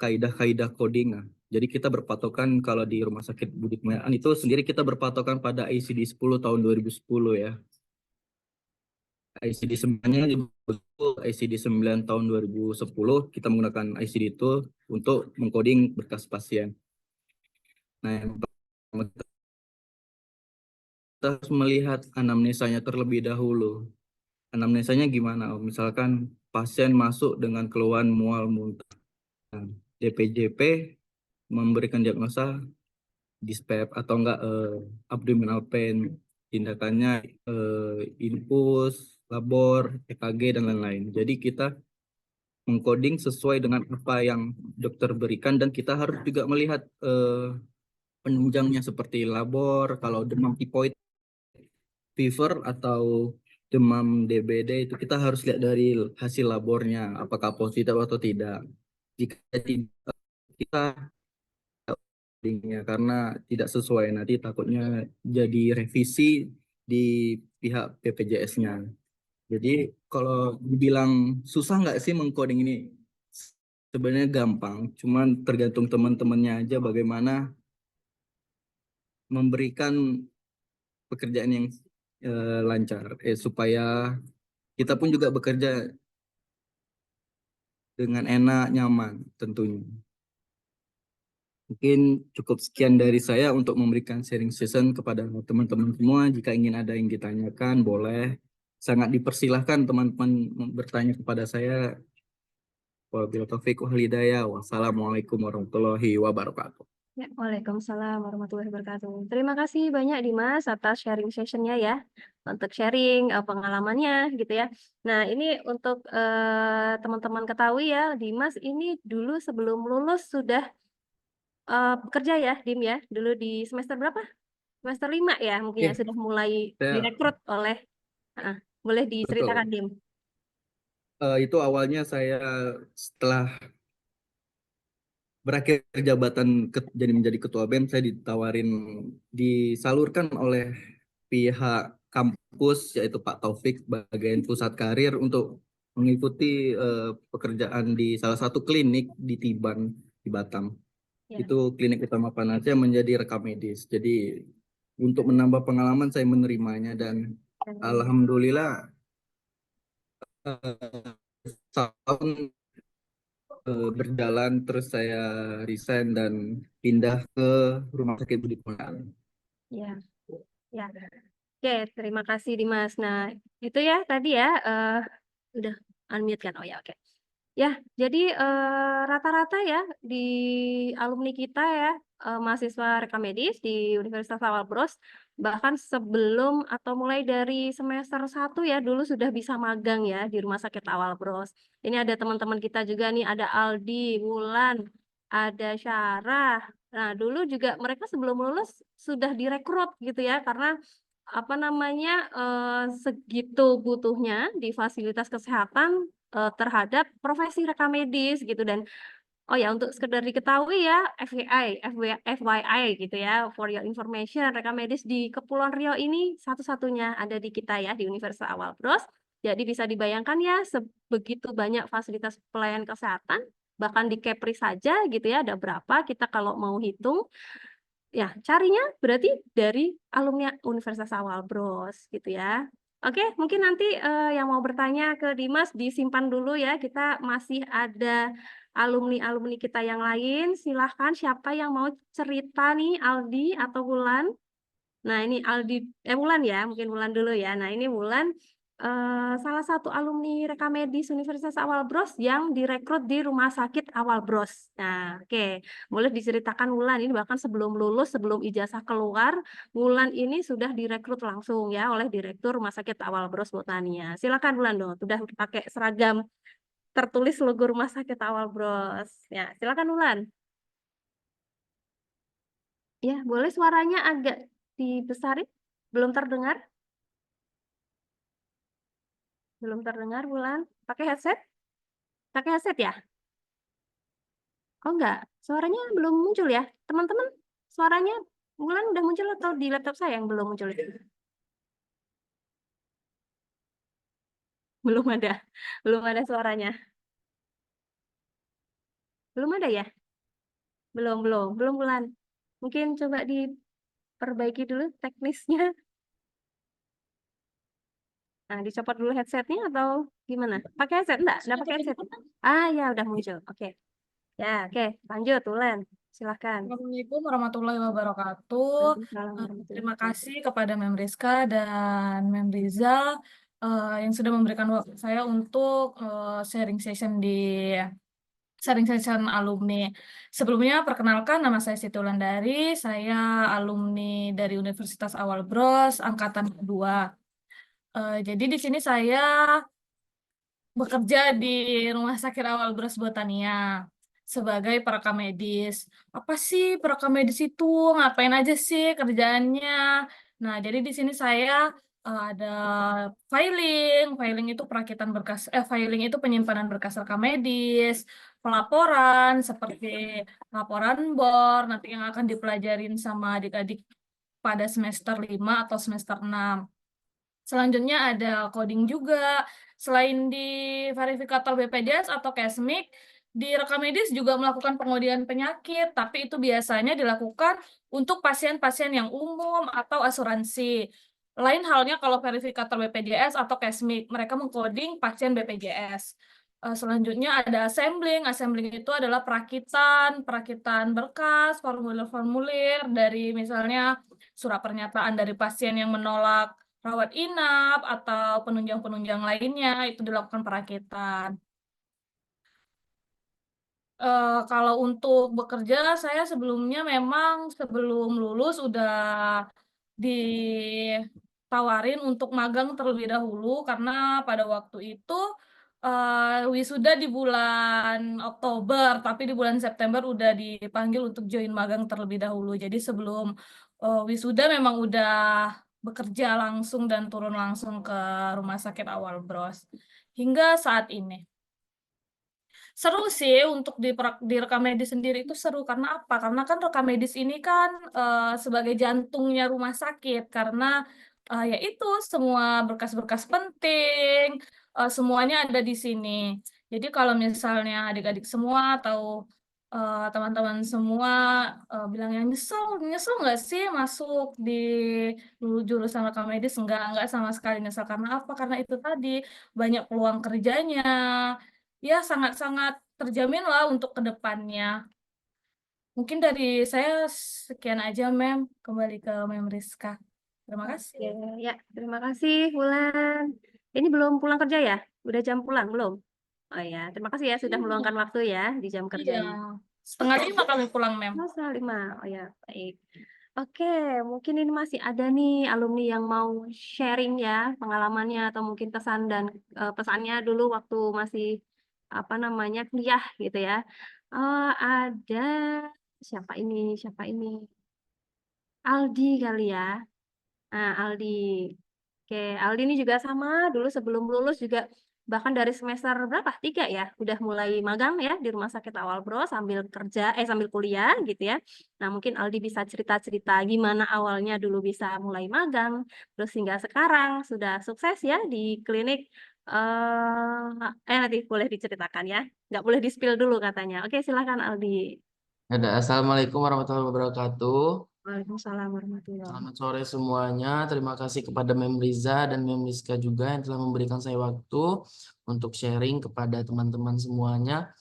kaidah-kaidah coding. Nah, jadi kita berpatokan kalau di Rumah Sakit Budi Kemuliaan itu sendiri kita berpatokan pada ICD 10 tahun 2010 ya. ICD 9-nya ICD 9 tahun 2010 kita menggunakan ICD itu untuk mengcoding berkas pasien. Nah, yang pertama kita harus melihat anamnesanya terlebih dahulu. Anamnesanya gimana? Misalkan pasien masuk dengan keluhan mual muntah. DPJP memberikan diagnosa dyspep atau enggak abdominal pain, tindakannya infus, labor, EKG dan lain-lain. Jadi kita mengcoding sesuai dengan apa yang dokter berikan, dan kita harus juga melihat penunjangnya seperti labor, kalau demam tipoid, fever atau demam DBD itu kita harus lihat dari hasil labornya apakah positif atau tidak. Jika tidak, kita karena tidak sesuai nanti takutnya jadi revisi di pihak BPJS-nya. Jadi kalau dibilang susah nggak sih mengcoding ini? Sebenarnya gampang, cuman tergantung teman-temannya aja bagaimana memberikan pekerjaan yang lancar, supaya kita pun juga bekerja dengan enak, nyaman tentunya. Mungkin cukup sekian dari saya untuk memberikan sharing session kepada teman-teman semua. Jika ingin ada yang ditanyakan, boleh. Sangat dipersilahkan teman-teman bertanya kepada saya. Wabillahi taufiq wal hidayah. Wassalamualaikum warahmatullahi wabarakatuh. Ya, Waalaikumsalam warahmatullahi wabarakatuh. Terima kasih banyak Dimas atas sharing sessionnya ya, untuk sharing pengalamannya gitu ya. Nah ini untuk teman-teman ketahui ya, Dimas ini dulu sebelum lulus sudah bekerja ya, Dim ya. Dulu di semester berapa? Semester 5 ya mungkin ya, Oke, sudah mulai saya direkrut oleh, boleh diceritakan betul. Dim. Itu awalnya saya setelah berakhir jabatan jadi menjadi ketua BEM, saya disalurkan oleh pihak kampus yaitu Pak Taufik bagian pusat karir untuk mengikuti pekerjaan di salah satu klinik di Tiban di Batam. Ya. Itu klinik utama panasnya menjadi rekam medis. Jadi untuk menambah pengalaman saya menerimanya, dan alhamdulillah tahun berjalan, terus saya resign dan pindah ke Rumah Sakit Budi Kemuliaan. Ya, ya. Oke, terima kasih Dimas. Nah, itu ya tadi ya, udah unmute kan? Oh ya, oke. Ya, jadi rata-rata ya di alumni kita ya, mahasiswa rekam medis di Universitas Awal Bros, bahkan sebelum atau mulai dari semester 1 ya, dulu sudah bisa magang ya di Rumah Sakit Awal Bros. Ini ada teman-teman kita juga nih, ada Aldi, Wulan, ada Syarah. Nah, dulu juga mereka sebelum lulus sudah direkrut gitu ya, karena apa namanya segitu butuhnya di fasilitas kesehatan, terhadap profesi rekam medis gitu. Dan oh ya, untuk sekedar diketahui ya, FYI gitu ya, for your information, rekam medis di Kepulauan Riau ini satu-satunya ada di kita ya, di Universitas Awal Bros. Jadi bisa dibayangkan ya, sebegitu banyak fasilitas pelayanan kesehatan, bahkan di Kepri saja gitu ya, ada berapa kita kalau mau hitung. Ya, carinya berarti dari alumni Universitas Awal Bros gitu ya. Oke, mungkin nanti yang mau bertanya ke Dimas disimpan dulu ya. Kita masih ada alumni-alumni kita yang lain. Silahkan siapa yang mau cerita nih, Aldi atau Wulan? Nah, ini Wulan ya, mungkin Wulan dulu ya. Nah, ini Wulan salah satu alumni rekam medis Universitas Awal Bros yang direkrut di Rumah Sakit Awal Bros. Nah, oke. Boleh diceritakan Wulan ini bahkan sebelum lulus, sebelum ijazah keluar, Wulan ini sudah direkrut langsung ya oleh Direktur Rumah Sakit Awal Bros Botania. Silakan Wulan dong, sudah pakai seragam tertulis logo Rumah Sakit Awal Bros. Ya, silakan Wulan. Ya, boleh suaranya agak dibesarin? Belum terdengar? Belum terdengar, Wulan. Pakai headset? Pakai headset ya? Oh enggak, suaranya belum muncul ya. Teman-teman, suaranya Wulan udah muncul atau di laptop saya yang belum muncul? Belum ada. Belum ada suaranya. Belum ada ya? Belum Wulan. Mungkin coba diperbaiki dulu teknisnya. Nah, dicopot dulu headsetnya atau gimana? Pakai headset? Enggak pakai headset. Ah, ya udah muncul. Oke. Ya, oke. Lanjut, Wulan. Silahkan. Assalamualaikum warahmatullahi wabarakatuh. Waalaikumsalam Terima warahmatullahi kasih kepada Mem Rizka dan Mem Rizal yang sudah memberikan waktu saya untuk sharing session alumni. Sebelumnya perkenalkan, nama saya Siti Wulandari, saya alumni dari Universitas Awal Bros angkatan kedua. Jadi di sini saya bekerja di Rumah Sakit Awal Bros Botania sebagai perekam medis. Apa sih perekam medis itu? Ngapain aja sih kerjaannya? Nah, jadi di sini saya ada filing itu perakitan berkas, filing itu penyimpanan berkas rekam medis, pelaporan seperti laporan BOR nanti yang akan dipelajarin sama adik-adik pada semester 5 atau semester 6. Selanjutnya ada coding juga. Selain di verifikator BPJS atau Kesmik, di rekam medis juga melakukan pengodian penyakit, tapi itu biasanya dilakukan untuk pasien-pasien yang umum atau asuransi. Lain halnya kalau verifikator BPJS atau Kesmik, mereka mengcoding pasien BPJS. Selanjutnya ada assembling. Assembling itu adalah perakitan berkas, formulir-formulir dari misalnya surat pernyataan dari pasien yang menolak rawat inap atau penunjang-penunjang lainnya itu dilakukan perakitan. Kalau untuk bekerja, saya sebelumnya memang sebelum lulus udah ditawarin untuk magang terlebih dahulu karena pada waktu itu wisuda di bulan Oktober, tapi di bulan September udah dipanggil untuk join magang terlebih dahulu. Jadi sebelum wisuda memang udah bekerja langsung dan turun langsung ke Rumah Sakit Awal Bros hingga saat ini. Seru sih untuk di rekam medis sendiri itu seru karena apa? Karena kan rekam medis ini kan sebagai jantungnya rumah sakit karena ya itu semua berkas-berkas penting semuanya ada di sini. Jadi kalau misalnya adik-adik semua atau teman-teman semua bilang yang nyesel nggak sih masuk di jurusan rekam medis? Enggak sama sekali nyesel karena apa? Karena itu tadi banyak peluang kerjanya. Ya, sangat-sangat terjamin lah untuk ke depannya. Mungkin dari saya sekian aja, Mem. Kembali ke Mem Rizka. Terima kasih. Oke, ya, terima kasih Wulan. Ini belum pulang kerja ya? Udah jam pulang belum? Oh ya, terima kasih ya sudah meluangkan waktu ya di jam Iya, kerjanya. 4:30 kami pulang, Mem. Oh, 5. Oh ya, baik. Oke, mungkin ini masih ada nih alumni yang mau sharing ya pengalamannya atau mungkin kesan dan pesannya dulu waktu masih apa namanya kuliah gitu ya. Ada siapa ini? Siapa ini? Aldi kali ya. Nah, Aldi. Oke, Aldi ini juga sama. Dulu sebelum lulus juga bahkan dari semester berapa? 3 ya, udah mulai magang ya di Rumah Sakit Awal Bros sambil kerja, sambil kuliah gitu ya. Nah, mungkin Aldi bisa cerita-cerita gimana awalnya dulu bisa mulai magang, terus hingga sekarang sudah sukses ya di klinik. Nanti boleh diceritakan ya. Nggak boleh di-spill dulu katanya. Oke, silakan Aldi. Assalamualaikum warahmatullahi wabarakatuh. Waalaikumsalam warahmatullahi. Selamat sore semuanya. Terima kasih kepada Mem Riza dan Mem Rizka juga yang telah memberikan saya waktu untuk sharing kepada teman-teman semuanya.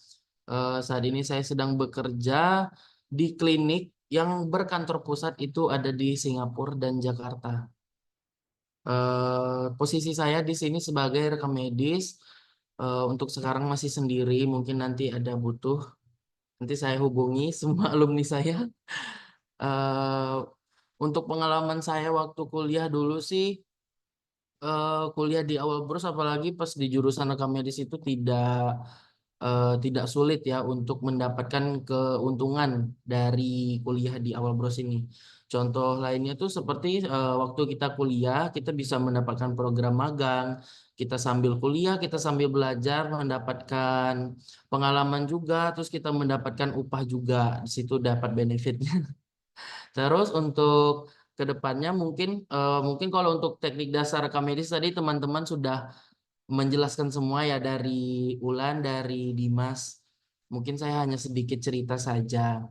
Saat ini saya sedang bekerja di klinik yang berkantor pusat itu ada di Singapura dan Jakarta. Posisi saya di sini sebagai rekam medis. Untuk sekarang masih sendiri, mungkin nanti ada butuh. Nanti saya hubungi semua alumni saya. Untuk pengalaman saya waktu kuliah dulu sih, kuliah di Awal Bros apalagi pas di jurusan rekam medis itu tidak sulit ya untuk mendapatkan keuntungan dari kuliah di Awal Bros ini. Contoh lainnya tuh seperti waktu kita kuliah kita bisa mendapatkan program magang, kita sambil kuliah, kita sambil belajar mendapatkan pengalaman juga, terus kita mendapatkan upah juga, di situ dapat benefitnya. Terus untuk kedepannya mungkin kalau untuk teknik dasar rekam medis tadi teman-teman sudah menjelaskan semua ya dari Ulan, dari Dimas. Mungkin saya hanya sedikit cerita saja.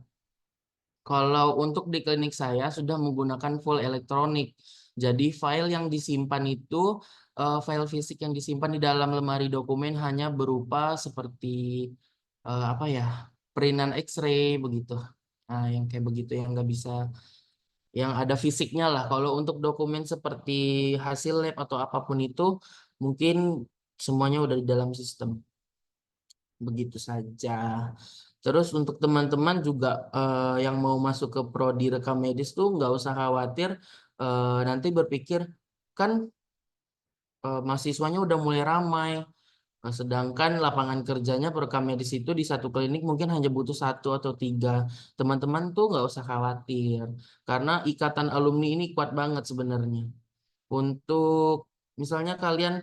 Kalau untuk di klinik saya sudah menggunakan full elektronik. Jadi file yang disimpan itu file fisik yang disimpan di dalam lemari dokumen hanya berupa seperti apa ya, printan X-ray begitu. Nah, yang kayak begitu yang nggak bisa, yang ada fisiknya lah. Kalau untuk dokumen seperti hasil lab atau apapun itu mungkin semuanya udah di dalam sistem. Begitu saja. Terus untuk teman-teman juga yang mau masuk ke prodi rekam medis tuh nggak usah khawatir, nanti berpikir kan mahasiswanya udah mulai ramai. Nah, sedangkan lapangan kerjanya perekam medis itu di satu klinik mungkin hanya butuh 1 atau 3. Teman-teman tuh nggak usah khawatir. Karena ikatan alumni ini kuat banget sebenarnya. Untuk misalnya kalian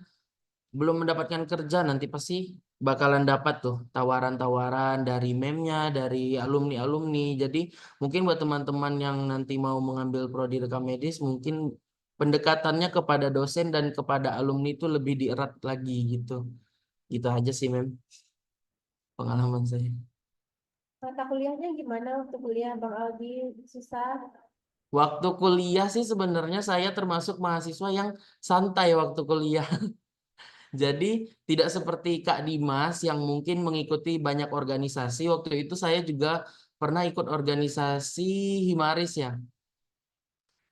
belum mendapatkan kerja, nanti pasti bakalan dapat tuh tawaran-tawaran dari memnya, dari alumni-alumni. Jadi mungkin buat teman-teman yang nanti mau mengambil prodi rekam medis, mungkin pendekatannya kepada dosen dan kepada alumni itu lebih dierat lagi gitu. Gitu aja sih, Mem, pengalaman saya. Mata kuliahnya gimana waktu kuliah, Bang Aldi? Susah? Waktu kuliah sih sebenarnya saya termasuk mahasiswa yang santai waktu kuliah. Jadi tidak seperti Kak Dimas yang mungkin mengikuti banyak organisasi. Waktu itu saya juga pernah ikut organisasi Himaris ya.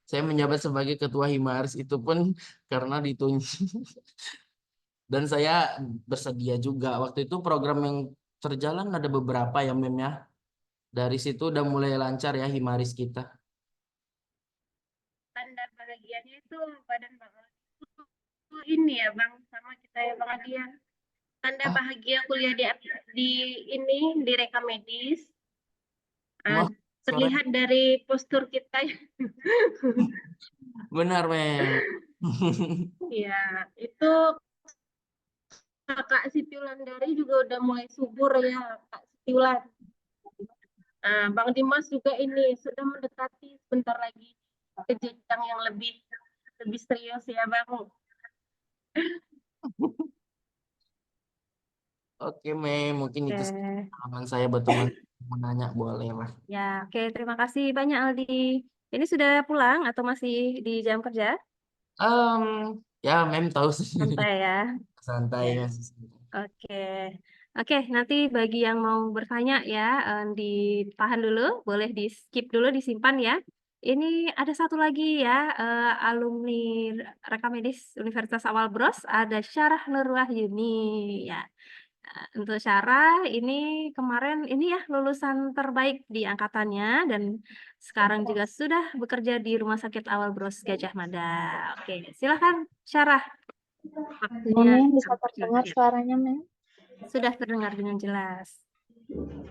Saya menjabat sebagai ketua Himaris itu pun karena ditunjuk. Dan saya bersedia juga. Waktu itu program yang terjalan ada beberapa ya, Mem ya. Dari situ udah mulai lancar ya Himaris kita. Tanda bahagianya itu badan Bang Aldi itu ini ya Bang, sama kita ya Bang Aldi ya. Tanda Ah, bahagia kuliah di ini di rekam medis. Wah, suara Terlihat dari postur kita. benar, Mem. Ya, itu Kakak Siti Wulandari juga udah mulai subur ya, Kak Siti Wulan. Bang Dimas juga ini sudah mendekati sebentar lagi ke jenjang yang lebih serius ya, Bang. Oke, Mem. Mungkin itu Oke. pengalaman saya buat teman mau nanya boleh lah. Ya, oke. Terima kasih banyak Aldi. Ini sudah pulang atau masih di jam kerja? Ya, Mem tahu sendiri. Santai ya. Santai Ya. masih. Oke. Oke, nanti bagi yang mau bertanya ya, ditahan dulu, boleh di skip dulu, disimpan ya. Ini ada satu lagi ya, alumni rekam medis Universitas Awal Bros, ada Syarah Nur Wahyuni ya. Untuk Syarah ini kemarin ini ya lulusan terbaik di angkatannya dan sekarang juga sudah bekerja di Rumah Sakit Awal Bros Gajah Mada. Oke, silakan Syarah. Waktunya Mem, bisa kamu terdengar persilakan. suaranya, Mem? Sudah terdengar dengan jelas.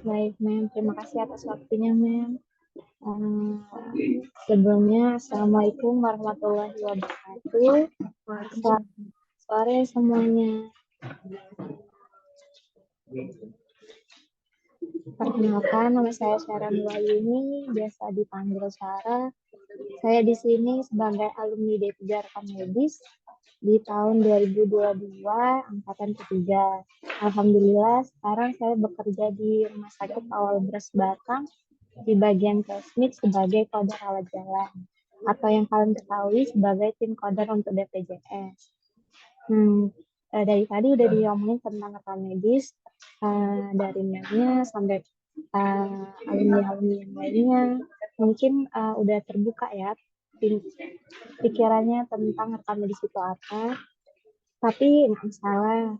Baik, Mem. Terima kasih atas waktunya, Mem. Sebelumnya, Assalamualaikum warahmatullahi wabarakatuh. Selamat sore semuanya. Perkenalkan, nama saya Syara Nuwayuni, biasa dipanggil Syara. Saya di sini sebagai alumni D3 Rekam Medis di tahun 2022, angkatan ketiga. Alhamdulillah, sekarang saya bekerja di Rumah Sakit Awal Bros Batang di bagian teknik sebagai coder alat jalan, atau yang kalian ketahui sebagai tim coder untuk BPJS. Dari tadi udah diomongin tentang rekam medis, dari memnya sampai alumni-alumni yang lainnya. Mungkin udah terbuka ya pikirannya tentang rekam medis itu apa. Tapi nggak masalah,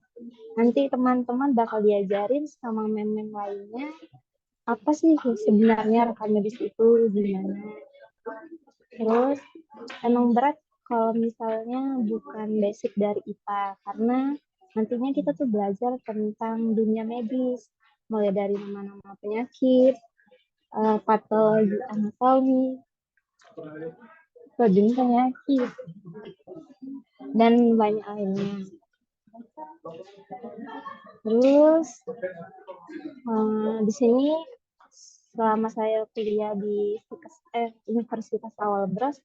nanti teman-teman bakal diajarin sama mem-mem lainnya apa sih sebenarnya rekam medis itu gimana. Terus emang berat kalau misalnya bukan basic dari IPA, karena nantinya kita tuh belajar tentang dunia medis, mulai dari nama-nama penyakit, patologi anatomi, koding penyakit, dan banyak lainnya. Terus di sini selama saya kuliah di Universitas Awal Bros,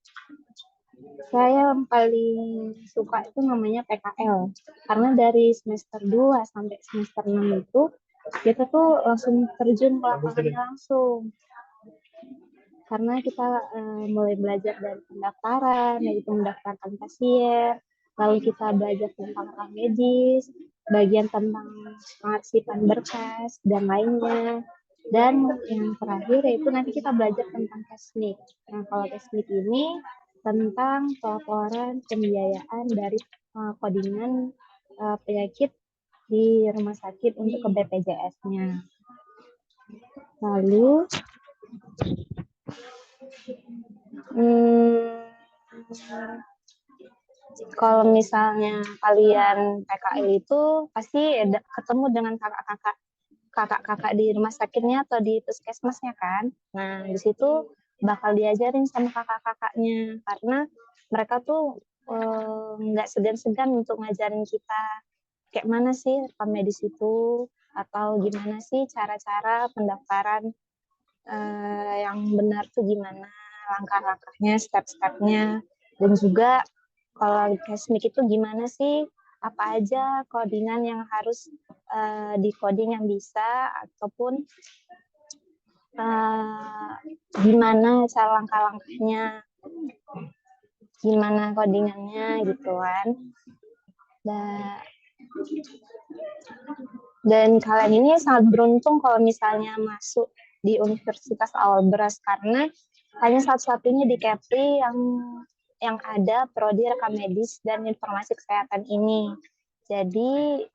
saya yang paling suka itu namanya PKL. Karena dari semester 2 sampai semester 6 itu kita tuh langsung terjun ke lapangannya langsung. Karena kita mulai belajar dari pendaftaran, yaitu mendaftarkan pasien, lalu kita belajar tentang rekam medis, bagian tentang pengarsipan berkas, dan lainnya. Dan yang terakhir yaitu nanti kita belajar tentang kesmik. Nah, kalau kesmik ini tentang pelaporan pembiayaan dari kodingan penyakit di rumah sakit untuk ke BPJS-nya. Lalu kalau misalnya kalian PKL itu pasti ketemu dengan kakak-kakak di rumah sakitnya atau di puskesmasnya kan. Nah, di situ bakal diajarin sama kakak-kakaknya, karena mereka tuh nggak segan-segan untuk ngajarin kita kayak mana sih rekam medis itu, atau gimana sih cara-cara pendaftaran yang benar tuh gimana, langkah-langkahnya, step-stepnya, dan juga kalau kesmik itu gimana sih, apa aja codingan yang harus di-coding yang bisa, ataupun gimana cara langkah-langkahnya, gimana codingannya gitu kan. Dan kalian ini sangat beruntung kalau misalnya masuk di Universitas Awal Bros, karena hanya satu-satunya di Kepri yang ada prodi rekam medis dan informasi kesehatan ini. Jadi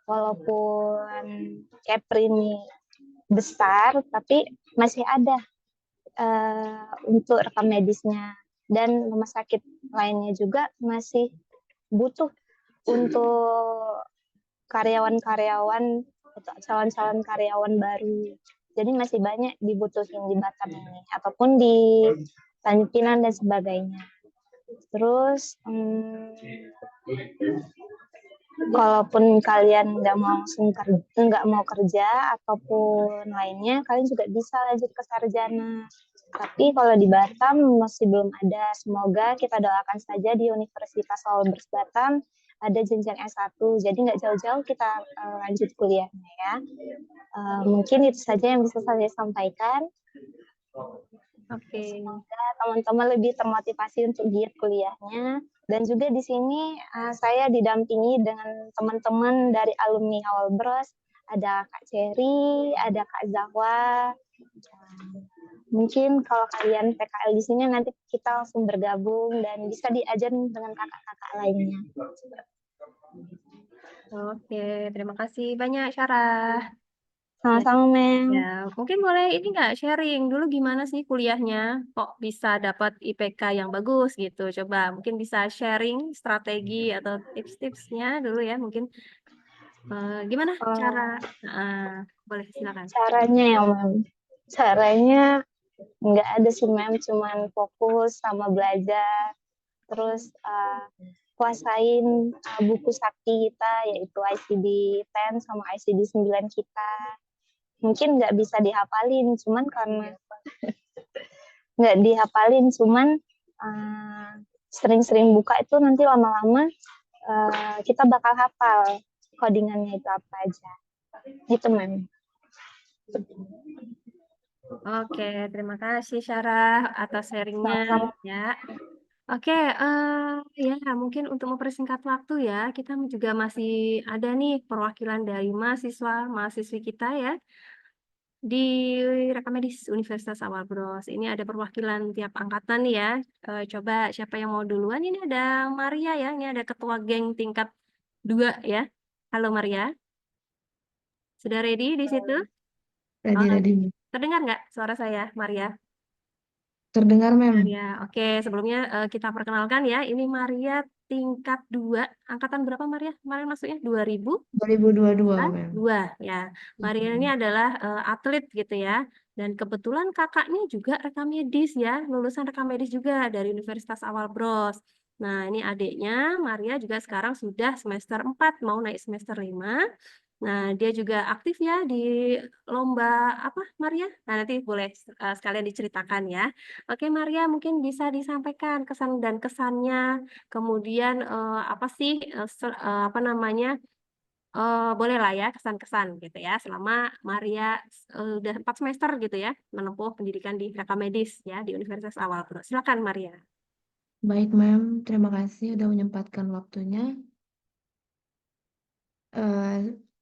walaupun Kepri ini besar, tapi masih ada untuk rekam medisnya, dan rumah sakit lainnya juga masih butuh untuk karyawan-karyawan atau calon-calon karyawan baru. Jadi masih banyak dibutuhin di Batam ini, ataupun di Tanjung Pinang dan sebagainya. Terus kalaupun kalian nggak mau kerja ataupun lainnya, kalian juga bisa lanjut ke sarjana. Tapi kalau di Batam masih belum ada. Semoga kita doakan saja di Universitas Awal Bros Batam ada jenjang S1, jadi nggak jauh-jauh kita lanjut kuliahnya ya. Mungkin itu saja yang bisa saya sampaikan. Oke. Semoga teman-teman lebih termotivasi untuk giat kuliahnya. Dan juga di sini saya didampingi dengan teman-teman dari alumni Awal Bros. Ada Kak Cherry, ada Kak Zahwa. Mungkin kalau kalian PKL di sini nanti kita langsung bergabung dan bisa diajarin dengan kakak-kakak lainnya. Oke, terima kasih banyak Syarah. Sama-sama, Mem. Ya, mungkin boleh ini nggak sharing dulu gimana sih kuliahnya, kok bisa dapat IPK yang bagus gitu. Coba mungkin bisa sharing strategi atau tips-tipsnya dulu ya, mungkin gimana cara, boleh silakan. Caranya ya, Mem. Caranya Nggak ada sih mem, cuman fokus sama belajar, terus kuasain buku sakti kita, yaitu ICD 10 sama ICD 9 kita. Mungkin nggak bisa dihafalin, cuman karena nggak dihafalin, cuman sering-sering buka itu nanti lama-lama kita bakal hafal codingannya itu apa aja. Gitu, Mem. Oke, terima kasih Syarah atas sharingnya Sama-sama. ya. Oke, ya mungkin untuk mempersingkat waktu ya, kita juga masih ada nih perwakilan dari mahasiswi kita ya di Rekamedis Universitas Awal Bros. Ini ada perwakilan tiap angkatan nih ya. Coba siapa yang mau duluan? Ini ada Maria ya, ini ada ketua geng tingkat 2 ya. Halo Maria, sudah ready di situ? Ready. Terdengar nggak suara saya, Maria? Terdengar, Mem. Maria, oke. Sebelumnya kita perkenalkan ya, ini Maria tingkat 2. Angkatan berapa Maria? Kemarin masuknya 2000? 2022, Mem. 2 ya. Maria ini adalah atlet gitu ya. Dan kebetulan kakaknya juga rekamedis ya, lulusan rekamedis juga dari Universitas Awal Bros. Nah, ini adiknya Maria juga sekarang sudah semester 4, mau naik semester 5. Nah, dia juga aktif ya di lomba apa Maria? Nah, nanti boleh sekalian diceritakan ya. Oke Maria, mungkin bisa disampaikan kesan dan kesannya. Kemudian apa sih apa namanya? Boleh lah ya kesan-kesan gitu ya selama Maria udah 4 semester gitu ya menempuh pendidikan di Rekamedis ya di Universitas Awal Bro. Silakan Maria. Baik, Mem. Terima kasih udah menyempatkan waktunya.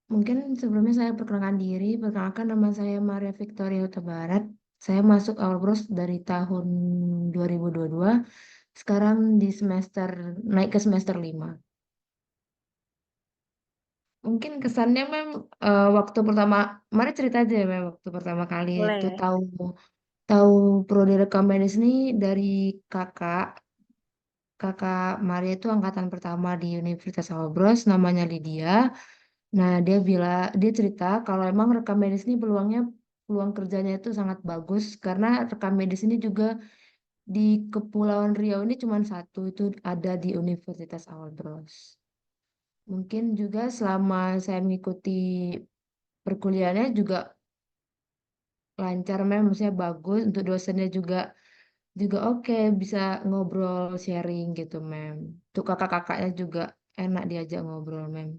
Mungkin sebelumnya saya perkenalkan diri. Perkenalkan, nama saya Maria Victoria Huta Barat. Saya masuk Awal Bros dari tahun 2022. Sekarang naik ke semester 5. Mungkin kesannya waktu pertama, mari cerita aja ya Mem, waktu pertama kali itu Boleh. tahu prodi rekamedis ini dari kakak Maria itu angkatan pertama di Universitas Awal Bros, namanya Lydia. Nah, dia cerita kalau emang rekam medis ini peluang kerjanya itu sangat bagus karena rekam medis ini juga di Kepulauan Riau ini cuma satu, itu ada di Universitas Awal Bros. Mungkin juga selama saya mengikuti perkuliahannya juga lancar, maksudnya bagus, untuk dosennya juga oke, bisa ngobrol sharing gitu, Mem. Untuk kakak-kakaknya juga enak diajak ngobrol, Mem.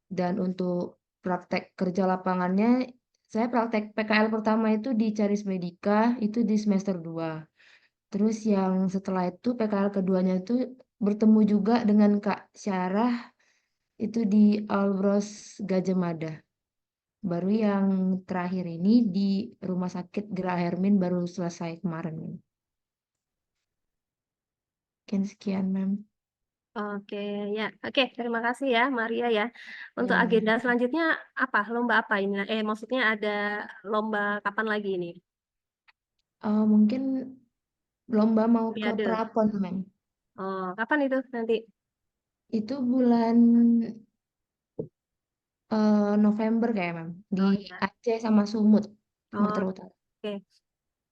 Dan untuk praktek kerja lapangannya, saya praktek PKL pertama itu di Charis Medica, itu di semester 2. Terus yang setelah itu PKL keduanya itu bertemu juga dengan Kak Syarah, itu di Albros Gajah Mada. Baru yang terakhir ini di Rumah Sakit Gerah Hermin baru selesai kemarin. Mungkin sekian, Mem. Oke ya, oke terima kasih ya Maria ya. Untuk Ya, agenda selanjutnya apa? Lomba apa ini? Maksudnya ada lomba kapan lagi ini? mungkin lomba mau ke Olimpiade. Prapon, Mem. Oh, kapan itu nanti? Itu bulan November kayak, Mem. Di Oh ya. Aceh sama Sumut, Oh, Sumatera Utara. oke.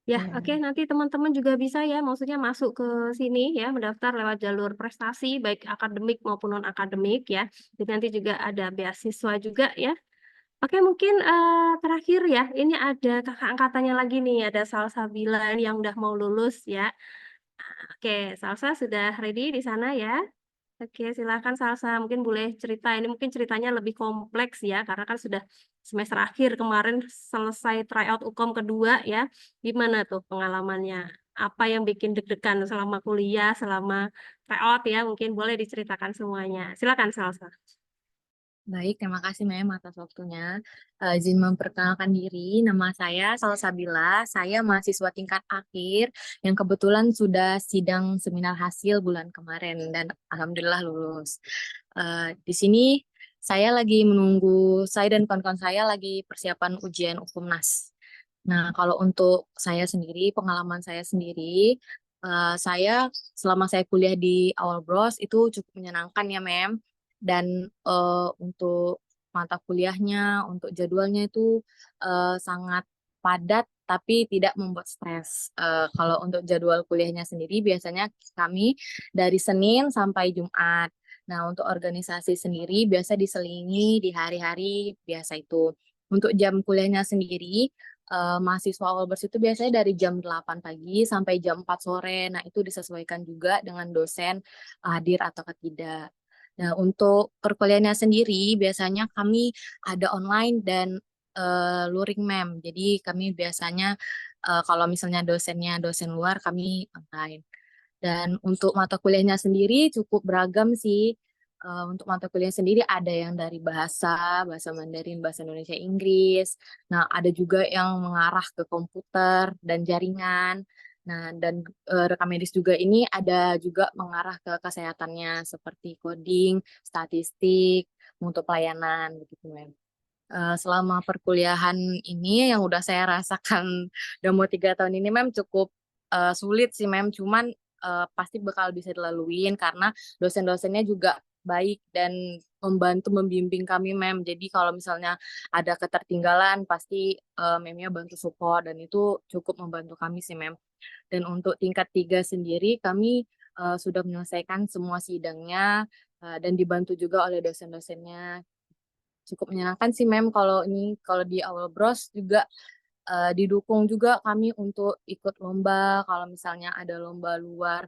Ya, Ya, oke. Nanti teman-teman juga bisa ya, maksudnya masuk ke sini ya, mendaftar lewat jalur prestasi, baik akademik maupun non-akademik ya. Jadi nanti juga ada beasiswa juga ya. Oke, mungkin terakhir ya, ini ada kakak angkatannya lagi nih, ada Salsa Bilan yang udah mau lulus ya. Oke, Salsa sudah ready di sana ya? Oke, silakan Salsa. Mungkin boleh cerita. Ini mungkin ceritanya lebih kompleks ya, karena kan sudah semester akhir kemarin selesai tryout UKOM kedua ya. Gimana tuh pengalamannya? Apa yang bikin deg-degan selama kuliah, selama tryout ya? Mungkin boleh diceritakan semuanya. Silakan Salsa. Baik, terima kasih Mem atas waktunya. Izin memperkenalkan diri, nama saya Salsabila. Saya mahasiswa tingkat akhir yang kebetulan sudah sidang seminar hasil bulan kemarin dan alhamdulillah lulus. Di sini saya lagi menunggu, saya dan kawan-kawan saya lagi persiapan ujian UKUMNAS. Nah, kalau untuk saya sendiri, pengalaman saya sendiri, saya selama saya kuliah di Awal Bros itu cukup menyenangkan ya Mem. Dan untuk mata kuliahnya, untuk jadwalnya itu sangat padat tapi tidak membuat stres. Kalau untuk jadwal kuliahnya sendiri biasanya kami dari Senin sampai Jumat. Nah, untuk organisasi sendiri biasa diselingi di hari-hari biasa itu. Untuk jam kuliahnya sendiri, mahasiswa Awalbers itu biasanya dari jam 8 pagi sampai jam 4 sore. Nah, itu disesuaikan juga dengan dosen hadir atau tidak. Nah, untuk perkuliahannya sendiri biasanya kami ada online dan luring mem. Jadi kami biasanya kalau misalnya dosennya dosen luar kami online. Dan untuk mata kuliahnya sendiri cukup beragam sih. Untuk mata kuliah sendiri ada yang dari bahasa Mandarin, bahasa Indonesia, Inggris. Nah, ada juga yang mengarah ke komputer dan jaringan. Nah, dan rekam medis juga ini ada juga mengarah ke kesehatannya seperti coding, statistik, untuk pelayanan begitu, Mem. Selama perkuliahan ini yang udah saya rasakan udah mau 3 tahun ini, Mem, cukup sulit sih, Mem. Cuman pasti bakal bisa dilaluin karena dosen-dosennya juga baik dan membantu membimbing kami, Mem. Jadi kalau misalnya ada ketertinggalan pasti Memnya bantu support dan itu cukup membantu kami sih, Mem. Dan untuk tingkat 3 sendiri kami sudah menyelesaikan semua sidangnya dan dibantu juga oleh dosen-dosennya. Cukup menyenangkan sih, Mem. Kalau di Awalbros juga didukung juga kami untuk ikut lomba. Kalau misalnya ada lomba luar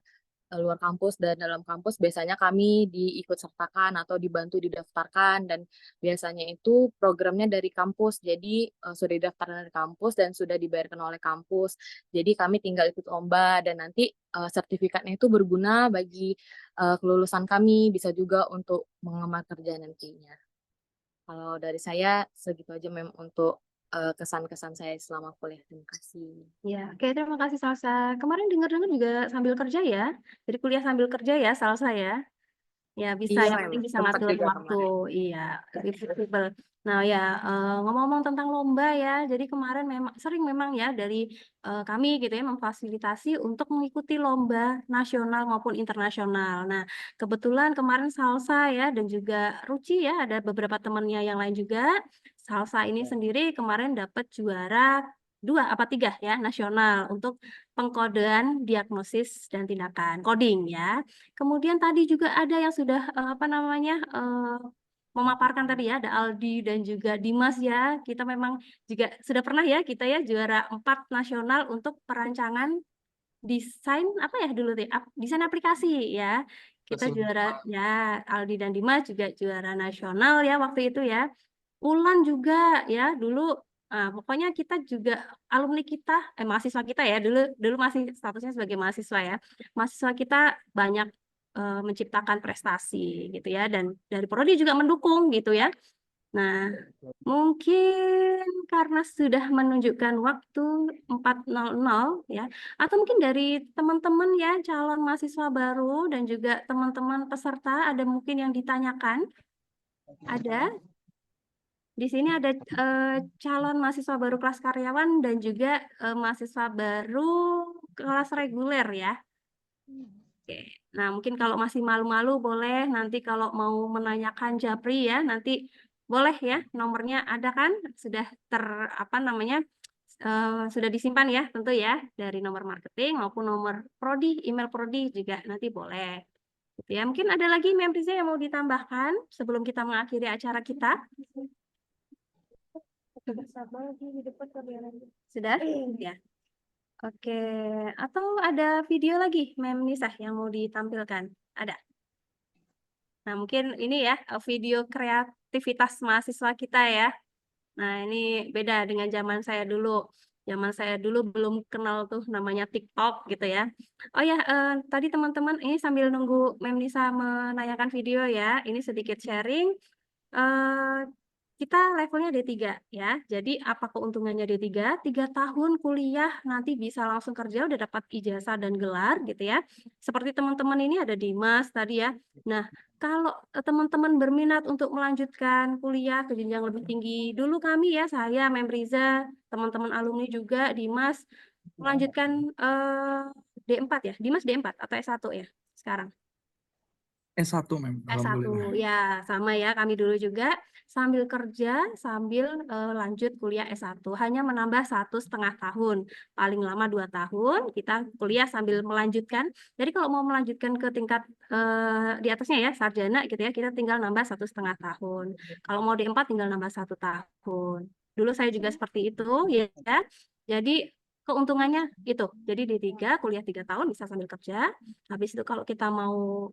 kampus dan dalam kampus biasanya kami diikut sertakan atau dibantu didaftarkan dan biasanya itu programnya dari kampus. Jadi sudah didaftarkan dari kampus dan sudah dibayarkan oleh kampus. Jadi kami tinggal ikut lomba dan nanti sertifikatnya itu berguna bagi kelulusan kami, bisa juga untuk mengemar kerja nantinya. Kalau dari saya segitu aja, Mem, untuk kesan-kesan saya selama kuliah. Terima kasih. Ya, oke, terima kasih Salsa. Kemarin dengar-dengar juga sambil kerja ya. Jadi kuliah sambil kerja ya, Salsa ya. Ya bisa, Iya, yang Mem. penting bisa Sempat ngatur juga waktu. kemarin. Iya, lebih fleksibel. Nah ya, ngomong-ngomong tentang lomba ya, jadi kemarin memang sering memang ya dari kami gitu ya memfasilitasi untuk mengikuti lomba nasional maupun internasional. Nah, kebetulan kemarin Salsa ya dan juga Ruci ya, ada beberapa temannya yang lain juga. Salsa ini sendiri kemarin dapat juara 2 apa 3 ya nasional untuk pengkodean diagnosis dan tindakan coding ya. Kemudian tadi juga ada yang sudah memaparkan tadi ya, ada Aldi dan juga Dimas ya. Kita memang juga sudah pernah ya kita ya juara 4 nasional untuk perancangan desain apa ya dulu deh, desain aplikasi ya. Kita juara ya, Aldi dan Dimas juga juara nasional ya waktu itu ya. Ulan juga ya dulu. Pokoknya kita juga alumni kita, mahasiswa kita ya dulu masih statusnya sebagai mahasiswa ya. Mahasiswa kita banyak menciptakan prestasi gitu ya dan dari prodi juga mendukung gitu ya. Nah, mungkin karena sudah menunjukkan waktu 4.00 ya, atau mungkin dari teman-teman ya calon mahasiswa baru dan juga teman-teman peserta ada mungkin yang ditanyakan? Ada? Di sini ada calon mahasiswa baru kelas karyawan dan juga mahasiswa baru kelas reguler ya. Oke. Nah, mungkin kalau masih malu-malu boleh nanti kalau mau menanyakan Japri ya, nanti boleh ya, nomornya ada kan? Sudah sudah disimpan ya tentu ya dari nomor marketing maupun nomor prodi, email prodi juga nanti boleh. Gitu ya. Mungkin ada lagi Mem Riza yang mau ditambahkan sebelum kita mengakhiri acara kita? Sudah? Ya. Oke, atau ada video lagi, Mem Nisah, yang mau ditampilkan? Ada? Nah, mungkin ini ya, video kreativitas mahasiswa kita ya. Nah, ini beda dengan zaman saya dulu. Zaman saya dulu belum kenal tuh namanya TikTok gitu ya. Oh ya, tadi teman-teman, ini sambil nunggu Mem Nisa menanyakan video ya, ini sedikit sharing. Kita levelnya D3 ya. Jadi apa keuntungannya D3? 3 tahun kuliah nanti bisa langsung kerja udah dapat ijazah dan gelar gitu ya. Seperti teman-teman ini ada Dimas tadi ya. Nah, kalau teman-teman berminat untuk melanjutkan kuliah ke jenjang lebih tinggi, dulu kami ya, saya, Mem Riza, teman-teman alumni juga, Dimas, melanjutkan D4 ya. Dimas D4 atau S1 ya sekarang? S1, Mem. Alhamdulillah. S1 ya, sama ya, kami dulu juga sambil kerja sambil lanjut kuliah S1, hanya menambah 1,5 tahun, paling lama 2 tahun kita kuliah sambil melanjutkan. Jadi kalau mau melanjutkan ke tingkat di atasnya ya, sarjana gitu ya, kita tinggal nambah 1,5 tahun. Kalau mau D4 tinggal nambah 1 tahun. Dulu saya juga seperti itu ya. Jadi keuntungannya itu, jadi D3 kuliah 3 tahun bisa sambil kerja. Habis itu kalau kita mau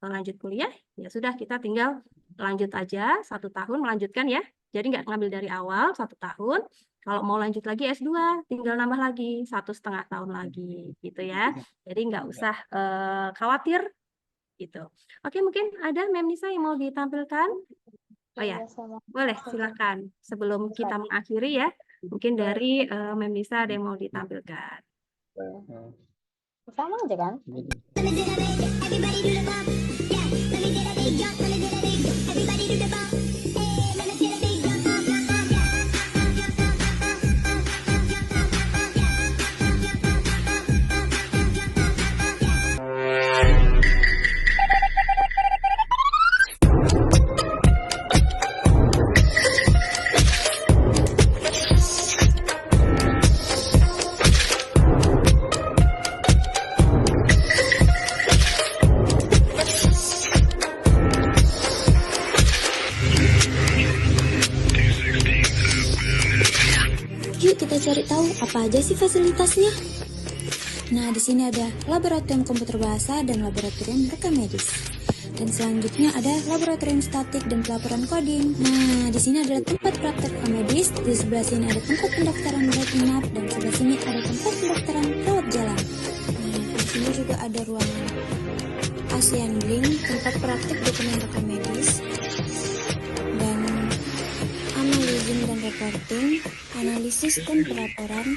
lanjut kuliah, ya sudah kita tinggal lanjut aja 1 tahun melanjutkan ya. Jadi nggak ngambil dari awal 1 tahun. Kalau mau lanjut lagi S2, tinggal nambah lagi 1,5 tahun lagi gitu ya. Jadi nggak usah khawatir gitu. Oke, mungkin ada Mem Nisa yang mau ditampilkan? Oh ya, boleh silakan. Sebelum kita mengakhiri ya, mungkin dari Mem Nisa ada yang mau ditampilkan. Sama aja kan? Yuk kita cari tahu apa aja sih fasilitasnya. Nah, di sini ada laboratorium komputer bahasa dan laboratorium rekam medis. Dan selanjutnya ada laboratorium statik dan pelaporan coding. Nah, di sini adalah tempat praktek rekam medis. Di sebelah sini ada tempat pendaftaran rawat inap dan sebelah sini ada tempat pendaftaran rawat jalan. Nah, di sini juga ada ruangan ASEAN Link, tempat praktek dokumen rekam medis. Dan analyzing dan reporting, analisis dan pelaporan,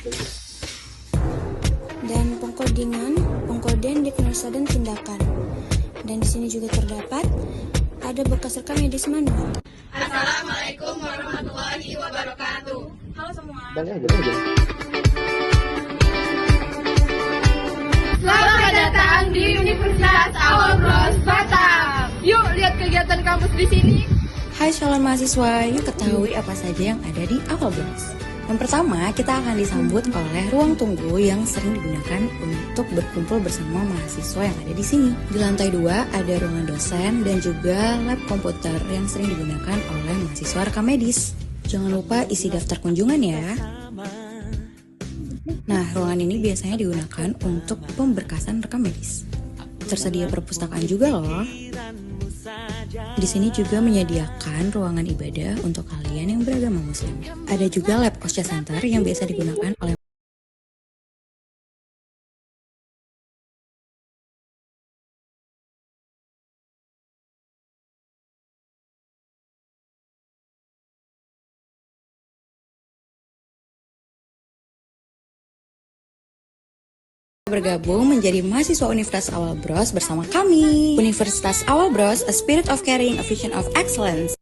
dan pengkodingan, pengkodean diagnosa dan tindakan. Dan di sini juga terdapat ada bekas rekam medis manual. Assalamualaikum warahmatullahi wabarakatuh. Halo semua. Selamat datang di Universitas Awal Bros Batam. Yuk lihat kegiatan kampus di sini. Hai calon mahasiswa, yuk ketahui apa saja yang ada di Awal Bros. Yang pertama, kita akan disambut oleh ruang tunggu yang sering digunakan untuk berkumpul bersama mahasiswa yang ada di sini. Di lantai 2 ada ruangan dosen dan juga lab komputer yang sering digunakan oleh mahasiswa rekam medis. Jangan lupa isi daftar kunjungan ya. Nah, ruangan ini biasanya digunakan untuk pemberkasan rekam medis. Tersedia perpustakaan juga loh. Di sini juga menyediakan ruangan ibadah untuk kalian yang beragama Muslim. Ada juga lab Osha Center yang biasa digunakan oleh bergabung menjadi mahasiswa Universitas Awal Bros bersama kami. Universitas Awal Bros, a spirit of caring, a vision of excellence.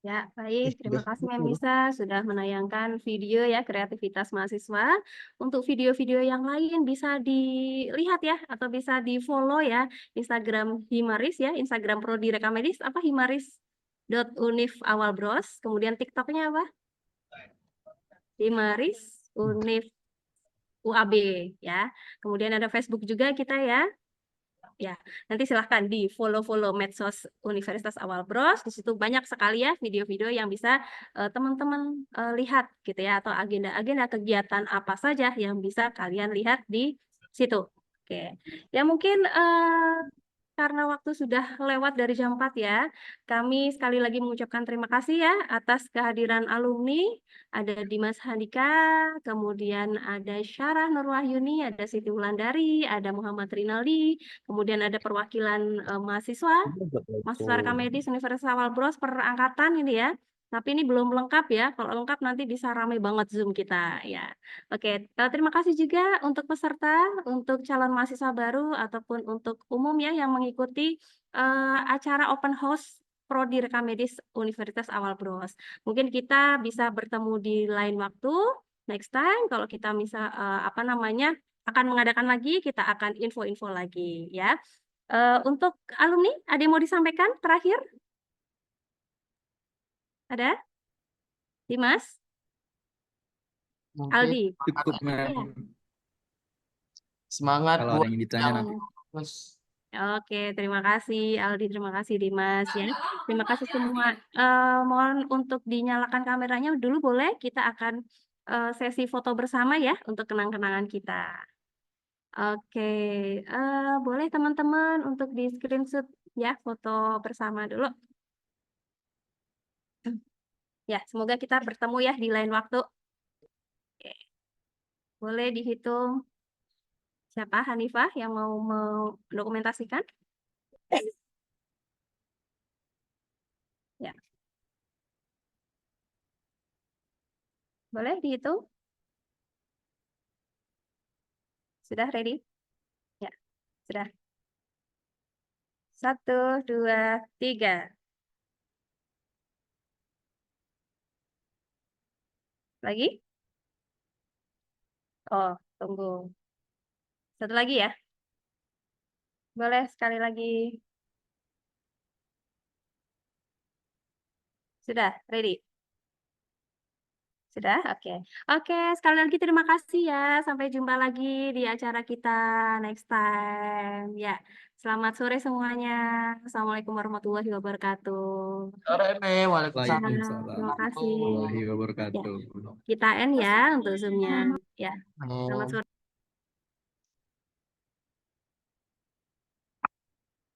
Ya, baik. Terima kasih Mem Nisa sudah menayangkan video ya kreativitas mahasiswa. Untuk video-video yang lain bisa dilihat ya atau bisa di-follow ya Instagram Himaris ya, Instagram Prodi Rekam Medis apa himaris.univ Awal Bros. Kemudian TikToknya apa? Himaris Univ UAB ya. Kemudian ada Facebook juga kita ya. Ya, nanti silahkan di follow medsos Universitas Awal Bros. Di situ banyak sekali ya video-video yang bisa teman-teman lihat gitu ya, atau agenda-agenda kegiatan apa saja yang bisa kalian lihat di situ. Oke, ya mungkin karena waktu sudah lewat dari jam 4 ya, kami sekali lagi mengucapkan terima kasih ya atas kehadiran alumni. Ada Dimas Handika, kemudian ada Syarah Nurwahyuni, ada Siti Wulandari, ada Muhammad Rinaldi, kemudian ada perwakilan mahasiswa rekam medis Universitas Awal Bros per angkatan ini ya. Tapi ini belum lengkap ya. Kalau lengkap nanti bisa ramai banget Zoom kita ya. Oke, terima kasih juga untuk peserta, untuk calon mahasiswa baru ataupun untuk umum ya yang mengikuti acara open house Prodi Rekam Medis Universitas Awal Bros. Mungkin kita bisa bertemu di lain waktu, next time kalau kita bisa akan mengadakan lagi, kita akan info-info lagi ya. Untuk alumni, ada yang mau disampaikan terakhir? Ada? Dimas? Mungkin Aldi? Cukup, Iya. Ma'am. semangat Kalau ada buat yang ditanya yang nanti. Oke, terima kasih Aldi, terima kasih Dimas ya. Terima kasih semua. Mohon untuk dinyalakan kameranya dulu boleh. Kita akan sesi foto bersama ya untuk kenang-kenangan kita. Oke, boleh teman-teman untuk di screenshot ya foto bersama dulu. Ya, semoga kita bertemu ya di lain waktu. Oke. Boleh dihitung. Siapa? Hanifah yang mau mendokumentasikan? Ya. Boleh dihitung? Sudah ready? Ya, sudah. 1, 2, 3. Lagi? Oh, tunggu. Satu lagi ya. Boleh sekali lagi. Sudah, ready? Sudah? Oke. Oke, sekali lagi terima kasih ya. Sampai jumpa lagi di acara kita next time. Ya, selamat sore semuanya. Assalamualaikum warahmatullahi wabarakatuh. sore, Mei. Waalaikumsalam. Waalaikumsalam Terima kasih. warahmatullahi Ya, wabarakatuh. kita end ya untuk Zoom-nya. Ya, Mei. selamat sore.